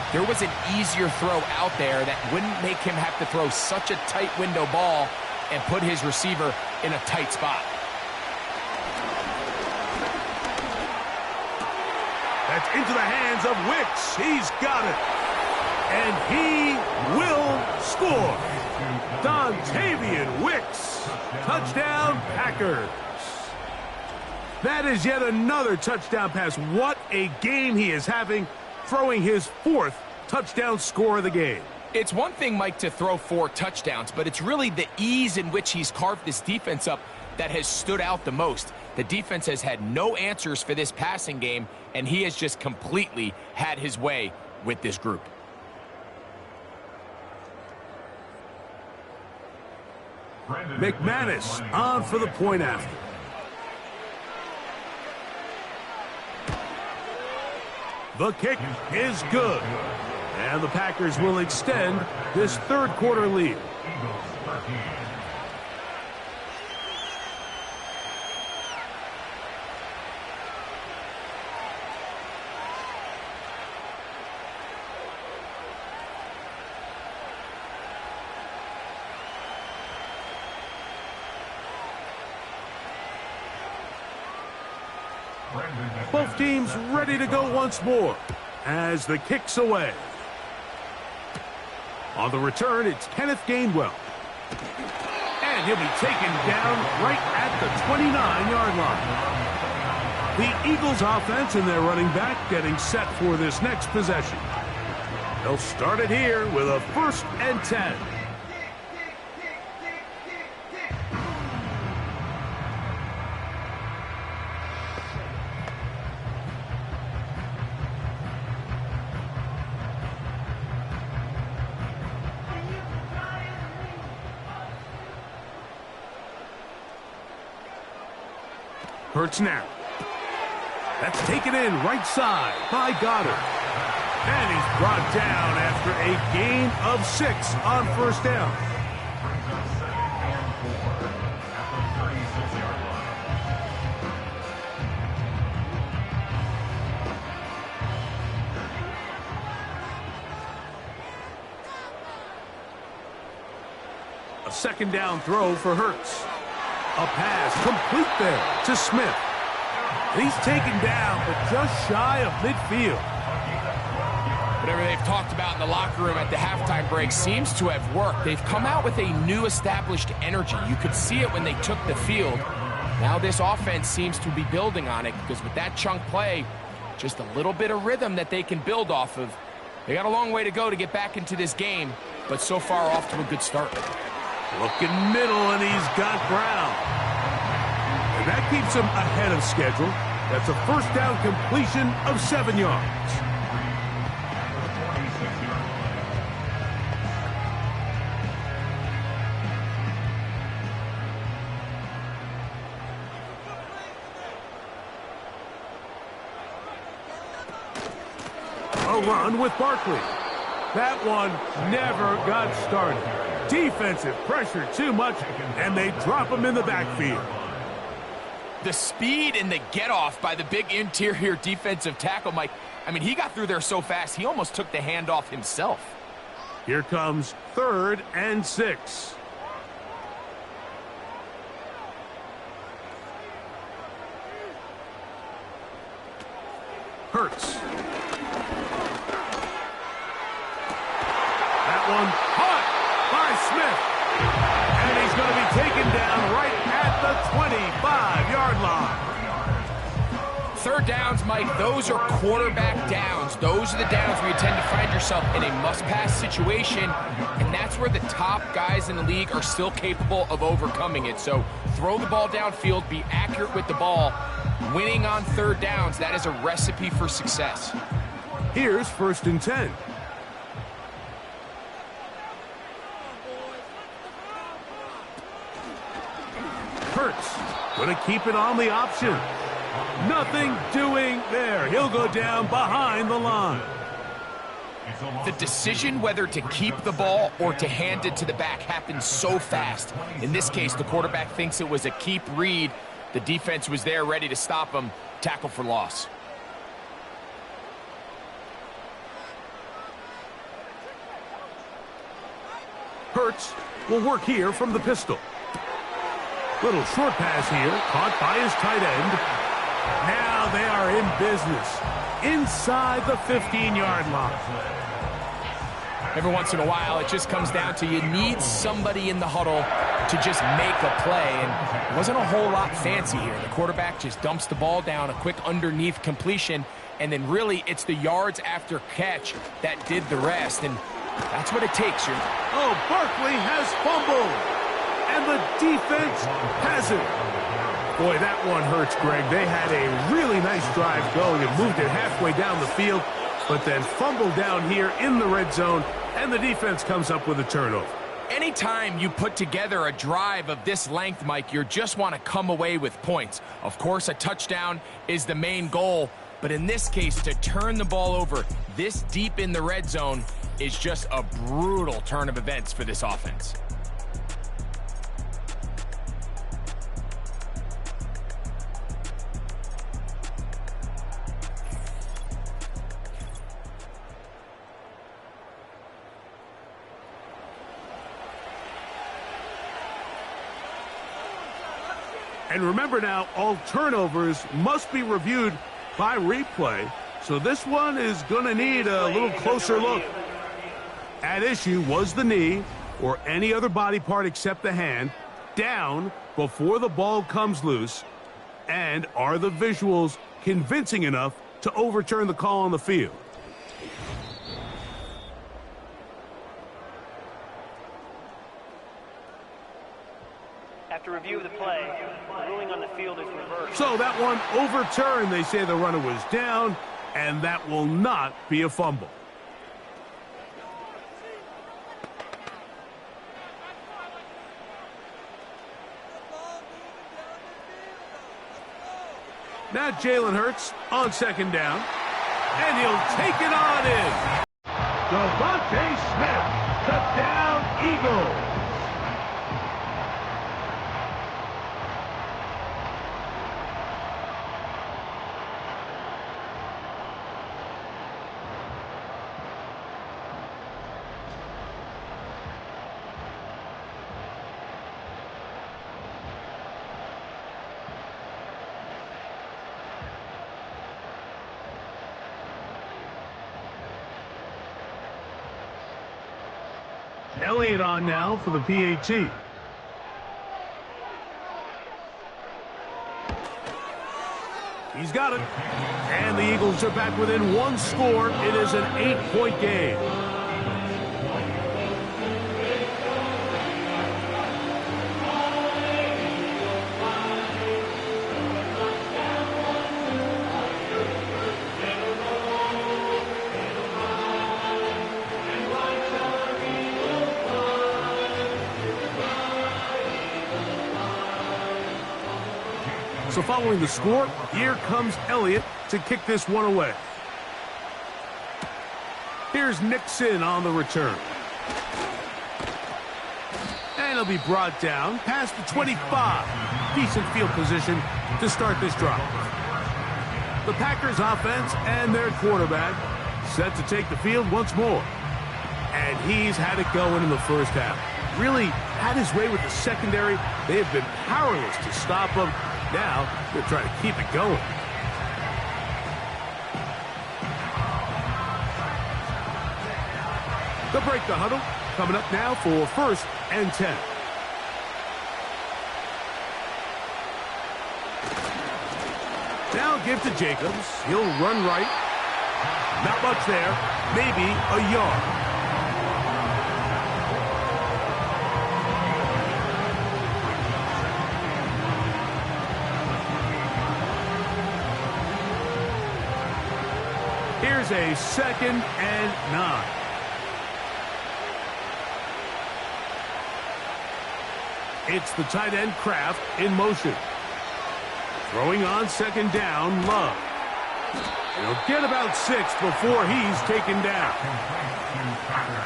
there was an easier throw out there that wouldn't make him have to throw such a tight window ball and put his receiver in a tight spot. That's into the hands of Wicks. He's got it. And he will score. Dontavian Wicks. Touchdown, Packers. That is yet another touchdown pass. What a game he is having, throwing his 4th touchdown score of the game. It's one thing, Mike, to throw 4 touchdowns, but it's really the ease in which he's carved this defense up that has stood out the most. The defense has had no answers for this passing game, and he has just completely had his way with this group. McManus on for the point after. The kick is good. And the Packers will extend this third quarter lead. Both teams ready to go once more as the kick's away. On the return, it's Kenneth Gainwell. And he'll be taken down right at the 29-yard line. The Eagles offense and their running back getting set for this next possession. They'll start it here with a 1st and 10. Hurts now. That's taken in right side by Goddard. And he's brought down after a gain of 6 on 1st down. A 2nd down throw for Hurts. A pass complete there to Smith. He's taken down, but just shy of midfield. Whatever they've talked about in the locker room at the halftime break seems to have worked. They've come out with a new established energy. You could see it when they took the field. Now this offense seems to be building on it because with that chunk play, just a little bit of rhythm that they can build off of. They got a long way to go to get back into this game, but so far off to a good start. Looking middle, and he's got Brown. And that keeps him ahead of schedule. That's a 1st down completion of 7 yards. A run with Barkley. That one never got started. Defensive pressure too much, and they drop him in the backfield. The speed and the get-off by the big interior defensive tackle, Mike. I mean, he got through there so fast, he almost took the handoff himself. Here comes 3rd and 6. Hurts. That one caught by Smith. And he's going to be taken down right at the 25-yard line. Third downs, Mike, those are quarterback downs. Those are the downs where you tend to find yourself in a must-pass situation, and that's where the top guys in the league are still capable of overcoming it. So throw the ball downfield, be accurate with the ball. Winning on third downs, that is a recipe for success. Here's 1st and 10. Hurts gonna keep it on the option. Nothing doing there. He'll go down behind the line. The decision whether to keep the ball or to hand it to the back happens so fast. In this case, the quarterback thinks it was a keep read. The defense was there ready to stop him. Tackle for loss. Hurts will work here from the pistol. Little short pass here, caught by his tight end. Now they are in business inside the 15-yard line. Every once in a while, it just comes down to you need somebody in the huddle to just make a play, and it wasn't a whole lot fancy here. The quarterback just dumps the ball down, a quick underneath completion, and then really it's the yards after catch that did the rest, and that's what it takes. Oh, Barkley has fumbled, and the defense has it. Boy, that one hurts, Greg. They had a really nice drive going and moved it halfway down the field, but then fumbled down here in the red zone, and the defense comes up with a turnover. Anytime you put together a drive of this length, Mike, you just want to come away with points. Of course, a touchdown is the main goal, but in this case, to turn the ball over this deep in the red zone is just a brutal turn of events for this offense. And remember now, all turnovers must be reviewed by replay, so this one is going to need a little closer look. At issue was the knee, or any other body part except the hand, down before the ball comes loose, and are the visuals convincing enough to overturn the call on the field? After review of the play, the ruling on the field is reversed. So that one overturned. They say the runner was down, and that will not be a fumble. Now Jalen Hurts on 2nd down, and he'll take it on in. Devontae Smith, the down Eagle. Elliott on now for the PAT. He's got it. And the Eagles are back within one score. It is an 8-point game. So following the score, here comes Elliott to kick this one away. Here's Nixon on the return. And he'll be brought down past the 25. Decent field position to start this drive. The Packers offense and their quarterback set to take the field once more. And he's had it going in the first half. Really had his way with the secondary. They have been powerless to stop him. Now, they're trying to keep it going. They'll break the huddle. Coming up now for 1st and 10. Now give to Jacobs. He'll run right. Not much there. Maybe a yard. Here's a 2nd and 9. It's the tight end Kraft in motion. Throwing on 2nd down, Love. He'll get about 6 before he's taken down.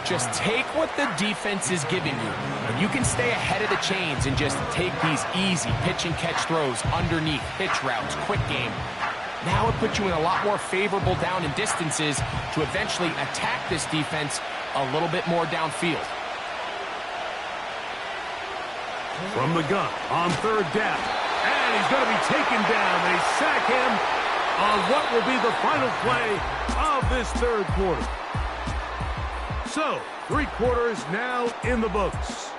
Just take what the defense is giving you, and you can stay ahead of the chains and just take these easy pitch and catch throws underneath, hitch routes, quick game. Now it puts you in a lot more favorable down and distances to eventually attack this defense a little bit more downfield. From the gun on 3rd down. And he's going to be taken down. They sack him on what will be the final play of this 3rd quarter. So, 3 quarters now in the books.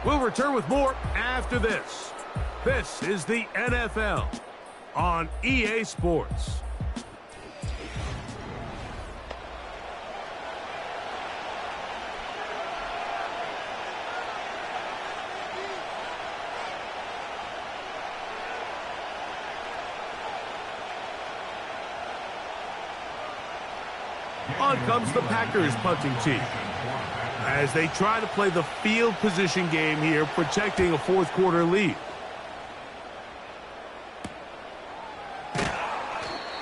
We'll return with more after this. This is the NFL on EA Sports. On comes the Packers punting team as they try to play the field position game here, protecting a 4th quarter lead.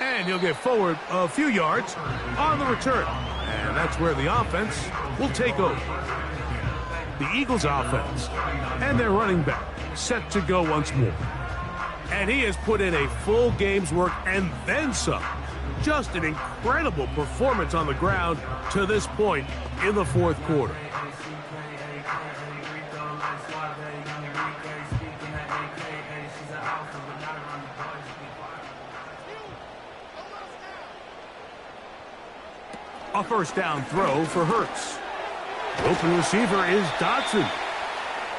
And he'll get forward a few yards on the return. And that's where the offense will take over. The Eagles offense and their running back set to go once more. And he has put in a full game's work and then some. Just an incredible performance on the ground to this point in the 4th quarter. A 1st down throw for Hurts. The open receiver is Dotson.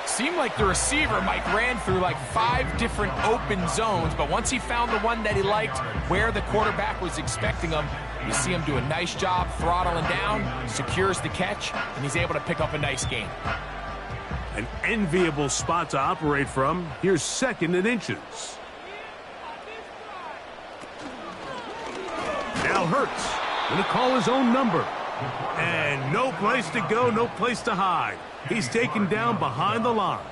Seemed like the receiver, Mike, ran through like 5 different open zones, but once he found the one that he liked, where the quarterback was expecting him, you see him do a nice job throttling down, secures the catch, and he's able to pick up a nice gain. An enviable spot to operate from. Here's 2nd and inches. Now Hurts going to call his own number. And no place to go, no place to hide. He's taken down behind the line.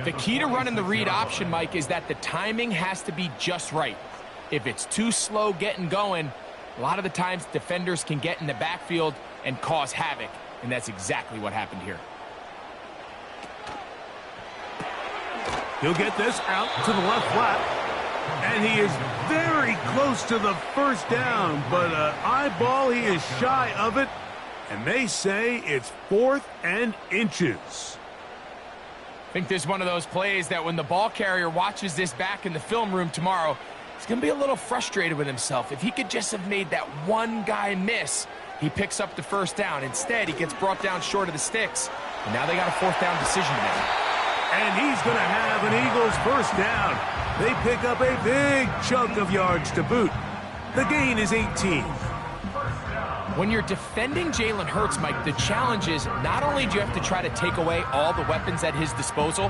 The key to running the read option, Mike, is that the timing has to be just right. If it's too slow getting going, a lot of the times defenders can get in the backfield and cause havoc, and that's exactly what happened here. He'll get this out to the left flat, and he is very close to the 1st down, but eyeball, he is shy of it. And they say it's 4th and inches. I think this is one of those plays that when the ball carrier watches this back in the film room tomorrow, he's going to be a little frustrated with himself. If he could just have made that one guy miss, he picks up the 1st down. Instead, he gets brought down short of the sticks. And now they got a 4th down decision to make. And he's going to have an Eagles 1st down. They pick up a big chunk of yards to boot. The gain is 18. When you're defending Jalen Hurts, Mike, the challenge is not only do you have to try to take away all the weapons at his disposal,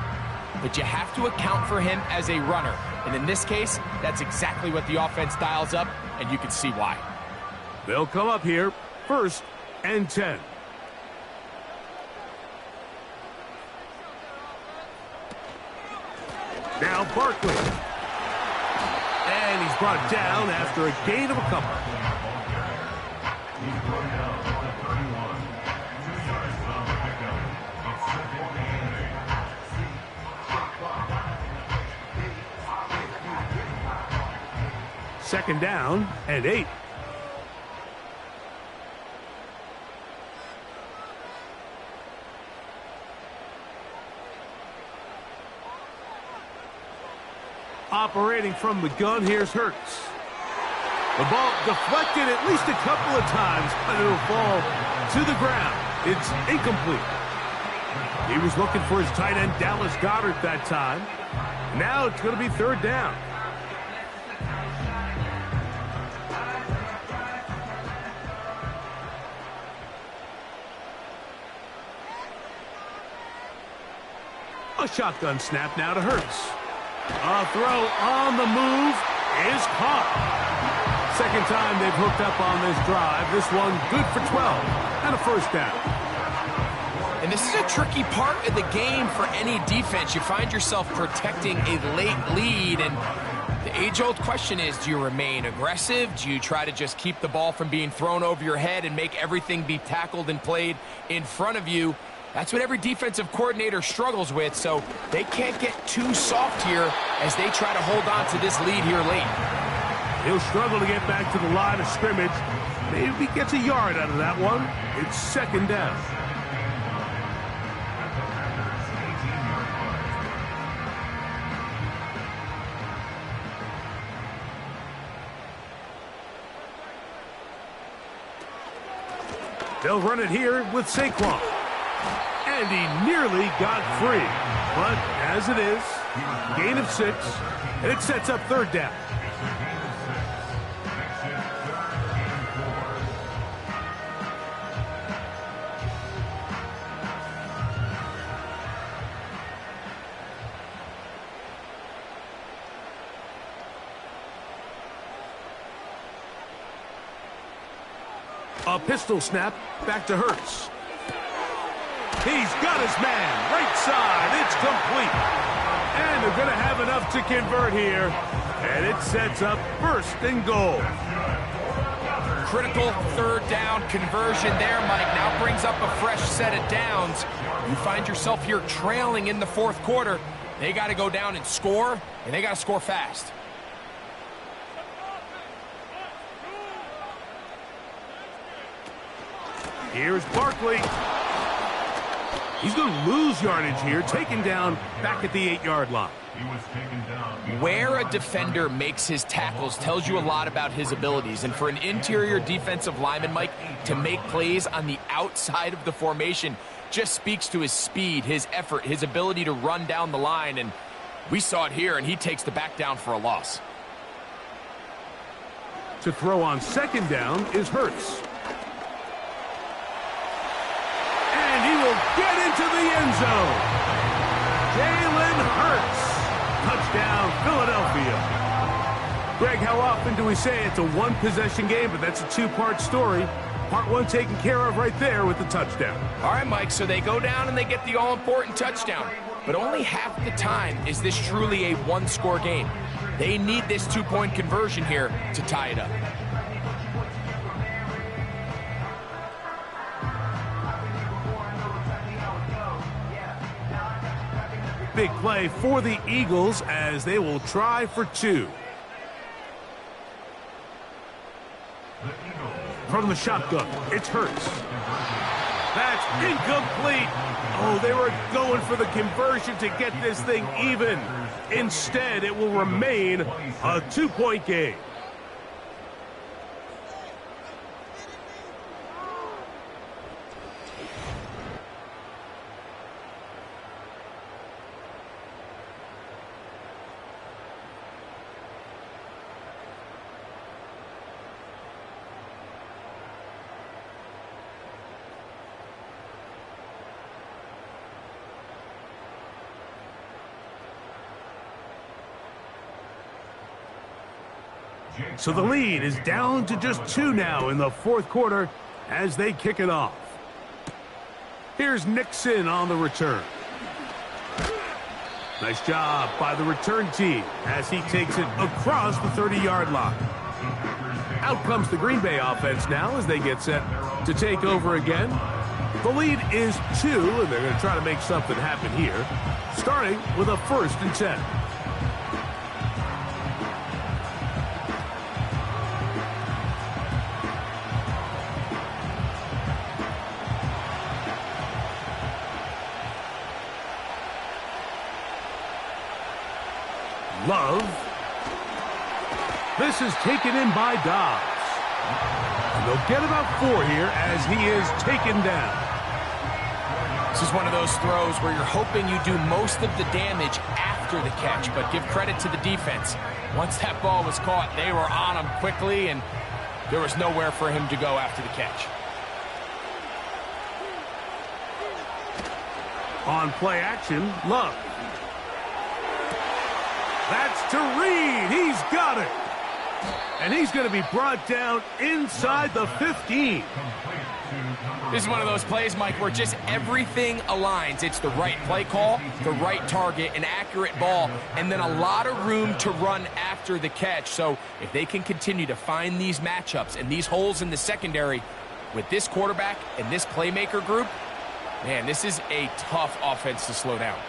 but you have to account for him as a runner. And in this case, that's exactly what the offense dials up, and you can see why. They'll come up here, 1st and 10. Now Barkley. And he's brought down after a gain of a couple. Second down and 8. Operating from the gun, here's Hurts. The ball deflected at least a couple of times, but it'll fall to the ground. It's incomplete. He was looking for his tight end, Dallas Goedert, that time. Now it's going to be 3rd down. A shotgun snap now to Hurts. A throw on the move is caught. Second time they've hooked up on this drive. This one good for 12 and a first down. And this is a tricky part of the game for any defense. You find yourself protecting a late lead, and the age-old question is, do you remain aggressive? Do you try to just keep the ball from being thrown over your head and make everything be tackled and played in front of you? That's what every defensive coordinator struggles with, so they can't get too soft here as they try to hold on to this lead here late. He'll struggle to get back to the line of scrimmage. Maybe gets a yard out of that one. It's second down. They'll run it here with Saquon. And he nearly got free. But as it is, gain of 6, and it sets up third down. A pistol snap back to Hurts. He's got his man. Right side. It's complete. And they're going to have enough to convert here. And it sets up first and goal. Critical third down conversion there, Mike. Now brings up a fresh set of downs. You find yourself here trailing in the fourth quarter. They got to go down and score, and they got to score fast. Here's Barkley. He's going to lose yardage here, taken down back at the 8-yard line. Where a defender makes his tackles tells you a lot about his abilities. And for an interior defensive lineman, Mike, to make plays on the outside of the formation just speaks to his speed, his effort, his ability to run down the line. And we saw it here, and he takes the back down for a loss. To throw on second down is Hurts. And he will get into the end zone. Jalen Hurts. Touchdown, Philadelphia. Greg, how often do we say it's a one-possession game, but that's a two-part story? Part one taken care of right there with the touchdown. All right, Mike, so they go down and they get the all-important touchdown. But only half the time is this truly a one-score game. They need this two-point conversion here to tie it up. Big play for the Eagles as they will try for 2. From the shotgun, it's Hurts. That's incomplete. Oh, they were going for the conversion to get this thing even. Instead, it will remain a 2-point game. So the lead is down to just 2 now in the fourth quarter as they kick it off. Here's Nixon on the return. Nice job by the return team as he takes it across the 30-yard line. Out comes the Green Bay offense now as they get set to take over again. The lead is 2, and they're going to try to make something happen here, starting with a 1st and 10. Love. This is taken in by Dobbs. And they'll get about 4 here as he is taken down. This is one of those throws where you're hoping you do most of the damage after the catch, but give credit to the defense. Once that ball was caught, they were on him quickly, and there was nowhere for him to go after the catch. On play action, Love. That's to Reed. He's got it. And he's going to be brought down inside the 15. This is one of those plays, Mike, where just everything aligns. It's the right play call, the right target, an accurate ball, and then a lot of room to run after the catch. So if they can continue to find these matchups and these holes in the secondary with this quarterback and this playmaker group, man, this is a tough offense to slow down.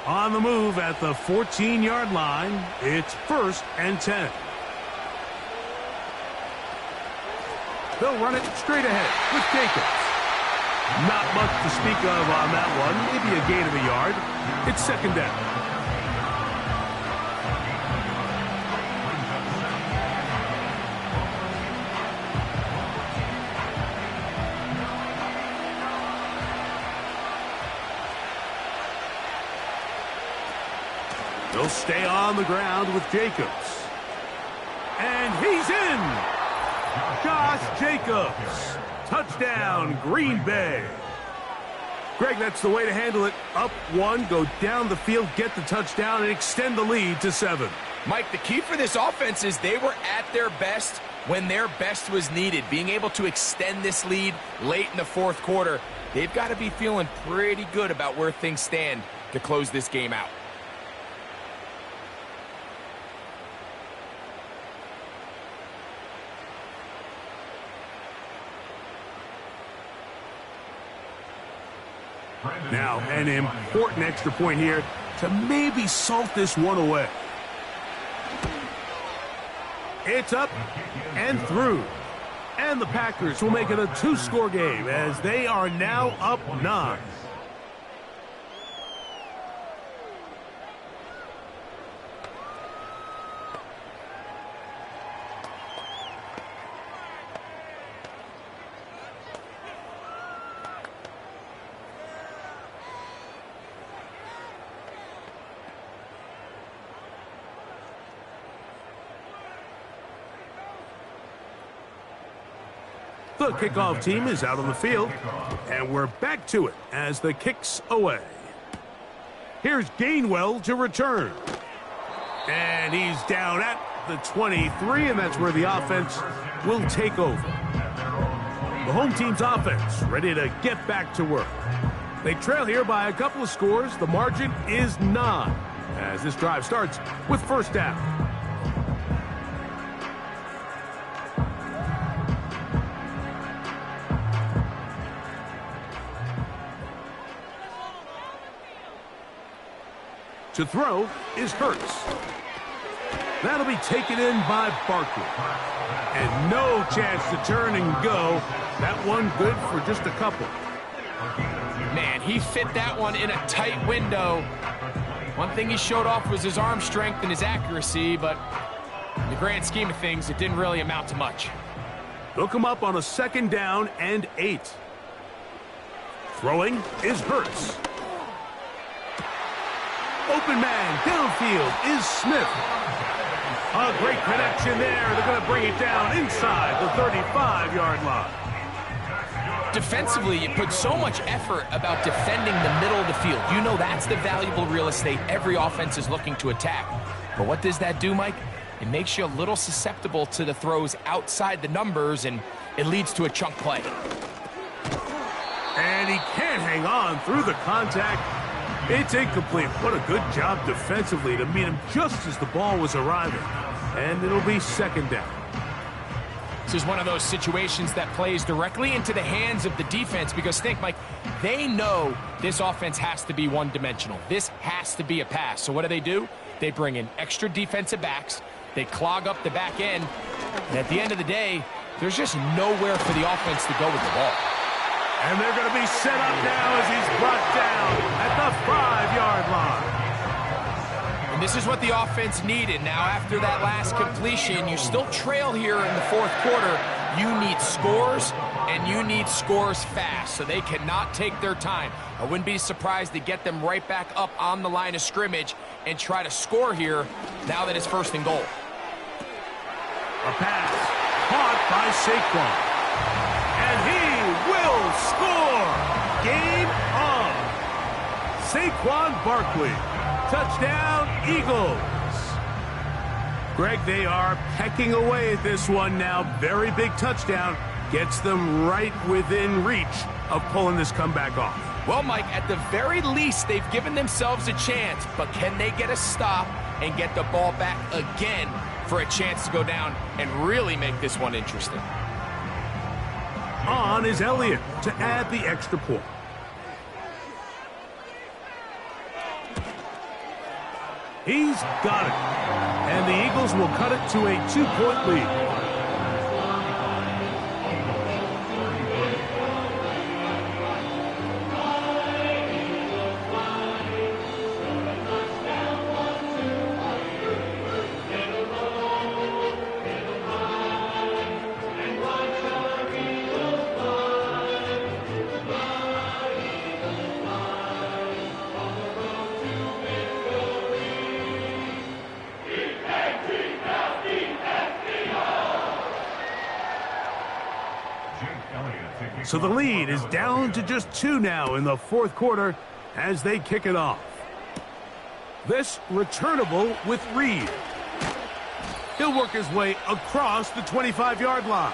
On the move at the 14-yard line, it's 1st and 10. They'll run it straight ahead with Jacobs. Not much to speak of on that one. Maybe a gain of a yard. It's 2nd down. They'll stay on the ground with Jacobs. And he's in! Josh Jacobs. Touchdown, Green Bay. Greg, that's the way to handle it. Up 1, go down the field, get the touchdown, and extend the lead to 7. Mike, the key for this offense is they were at their best when their best was needed. Being able to extend this lead late in the 4th quarter, they've got to be feeling pretty good about where things stand to close this game out. Now, an important extra point here to maybe salt this one away. It's up and through. And the Packers will make it a 2-score game as they are now up 9. The kickoff team is out on the field, and we're back to it as the kick's away. Here's Gainwell to return. And he's down at the 23, and that's where the offense will take over. The home team's offense ready to get back to work. They trail here by a couple of scores. The margin is 9 as this drive starts with 1st down. To throw is Hurts. That'll be taken in by Barkley. And no chance to turn and go. That one good for just a couple. Man, he fit that one in a tight window. One thing he showed off was his arm strength and his accuracy, but in the grand scheme of things, it didn't really amount to much. They'll come up on a 2nd down and 8. Throwing is Hurts. Open man, downfield is Smith. A great connection there. They're going to bring it down inside the 35-yard line. Defensively, you put so much effort about defending the middle of the field. You know that's the valuable real estate every offense is looking to attack. But what does that do, Mike? It makes you a little susceptible to the throws outside the numbers, and it leads to a chunk play. And he can't hang on through the contact. It's incomplete. What a good job defensively to meet him just as the ball was arriving. And it'll be 2nd down. This is one of those situations that plays directly into the hands of the defense because think, Mike, they know this offense has to be one-dimensional. This has to be a pass. So what do? They bring in extra defensive backs. They clog up the back end. And at the end of the day, there's just nowhere for the offense to go with the ball. And they're going to be set up now as he's brought down at the 5-yard line. And this is what the offense needed. Now, after that last completion, you still trail here in the 4th quarter. You need scores, and you need scores fast, so they cannot take their time. I wouldn't be surprised to get them right back up on the line of scrimmage and try to score here now that it's 1st and goal. A pass caught by Saquon. And he will score! Game on! Saquon Barkley. Touchdown, Eagles. Greg, they are pecking away at this one now. Very big touchdown. Gets them right within reach of pulling this comeback off. Well, Mike, at the very least, they've given themselves a chance, but can they get a stop and get the ball back again for a chance to go down and really make this one interesting? On is Elliott to add the extra point. He's got it. And the Eagles will cut it to a 2-point lead. So the lead is down to just 2 now in the fourth quarter as they kick it off. This returnable with Reed. He'll work his way across the 25-yard line.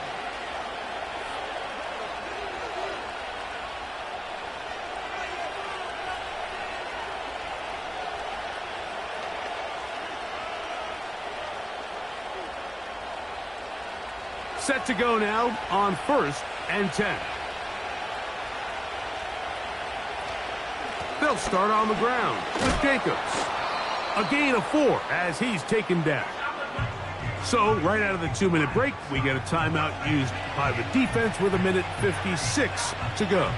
Set to go now on 1st and 10. They'll start on the ground with Jacobs. A gain of 4 as he's taken down. So right out of the 2-minute break, we get a timeout used by the defense with 1:56 to go.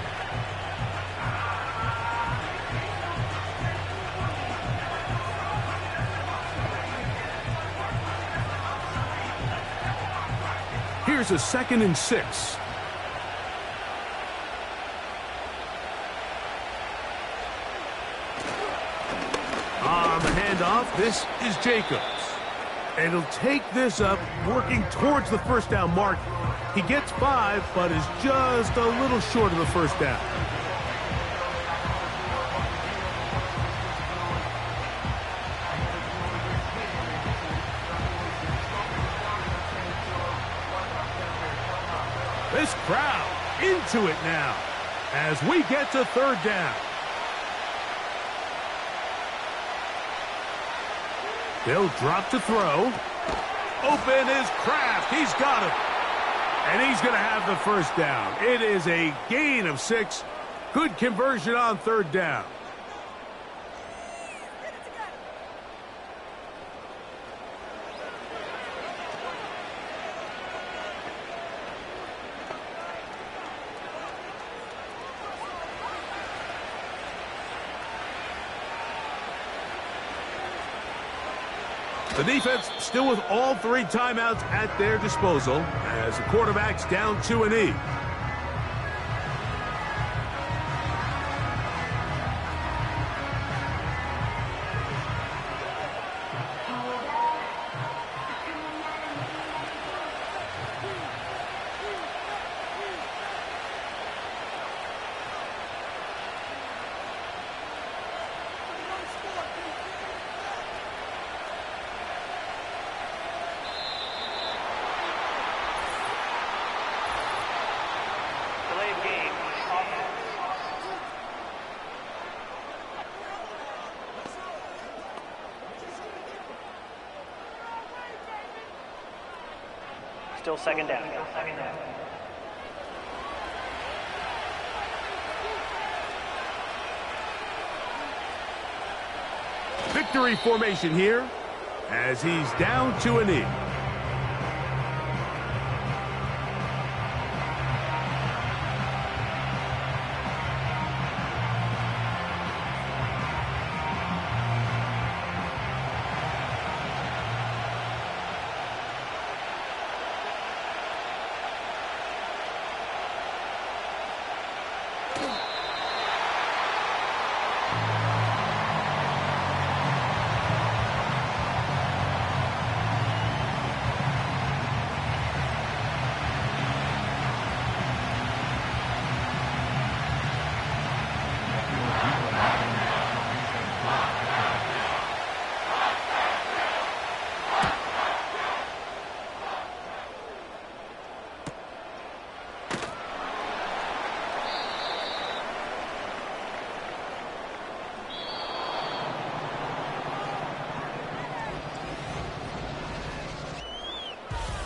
Here's a 2nd and 6. On the handoff, this is Jacobs. And he'll take this up, working towards the first down mark. He gets 5, but is just a little short of the first down. This crowd into it now as we get to 3rd down. They'll drop to throw. Open is Kraft. He's got it. And he's going to have the first down. It is a gain of 6. Good conversion on 3rd down. The defense still with all 3 timeouts at their disposal as the quarterback's down to an E. Still 2nd down. Victory formation here as he's down to an E.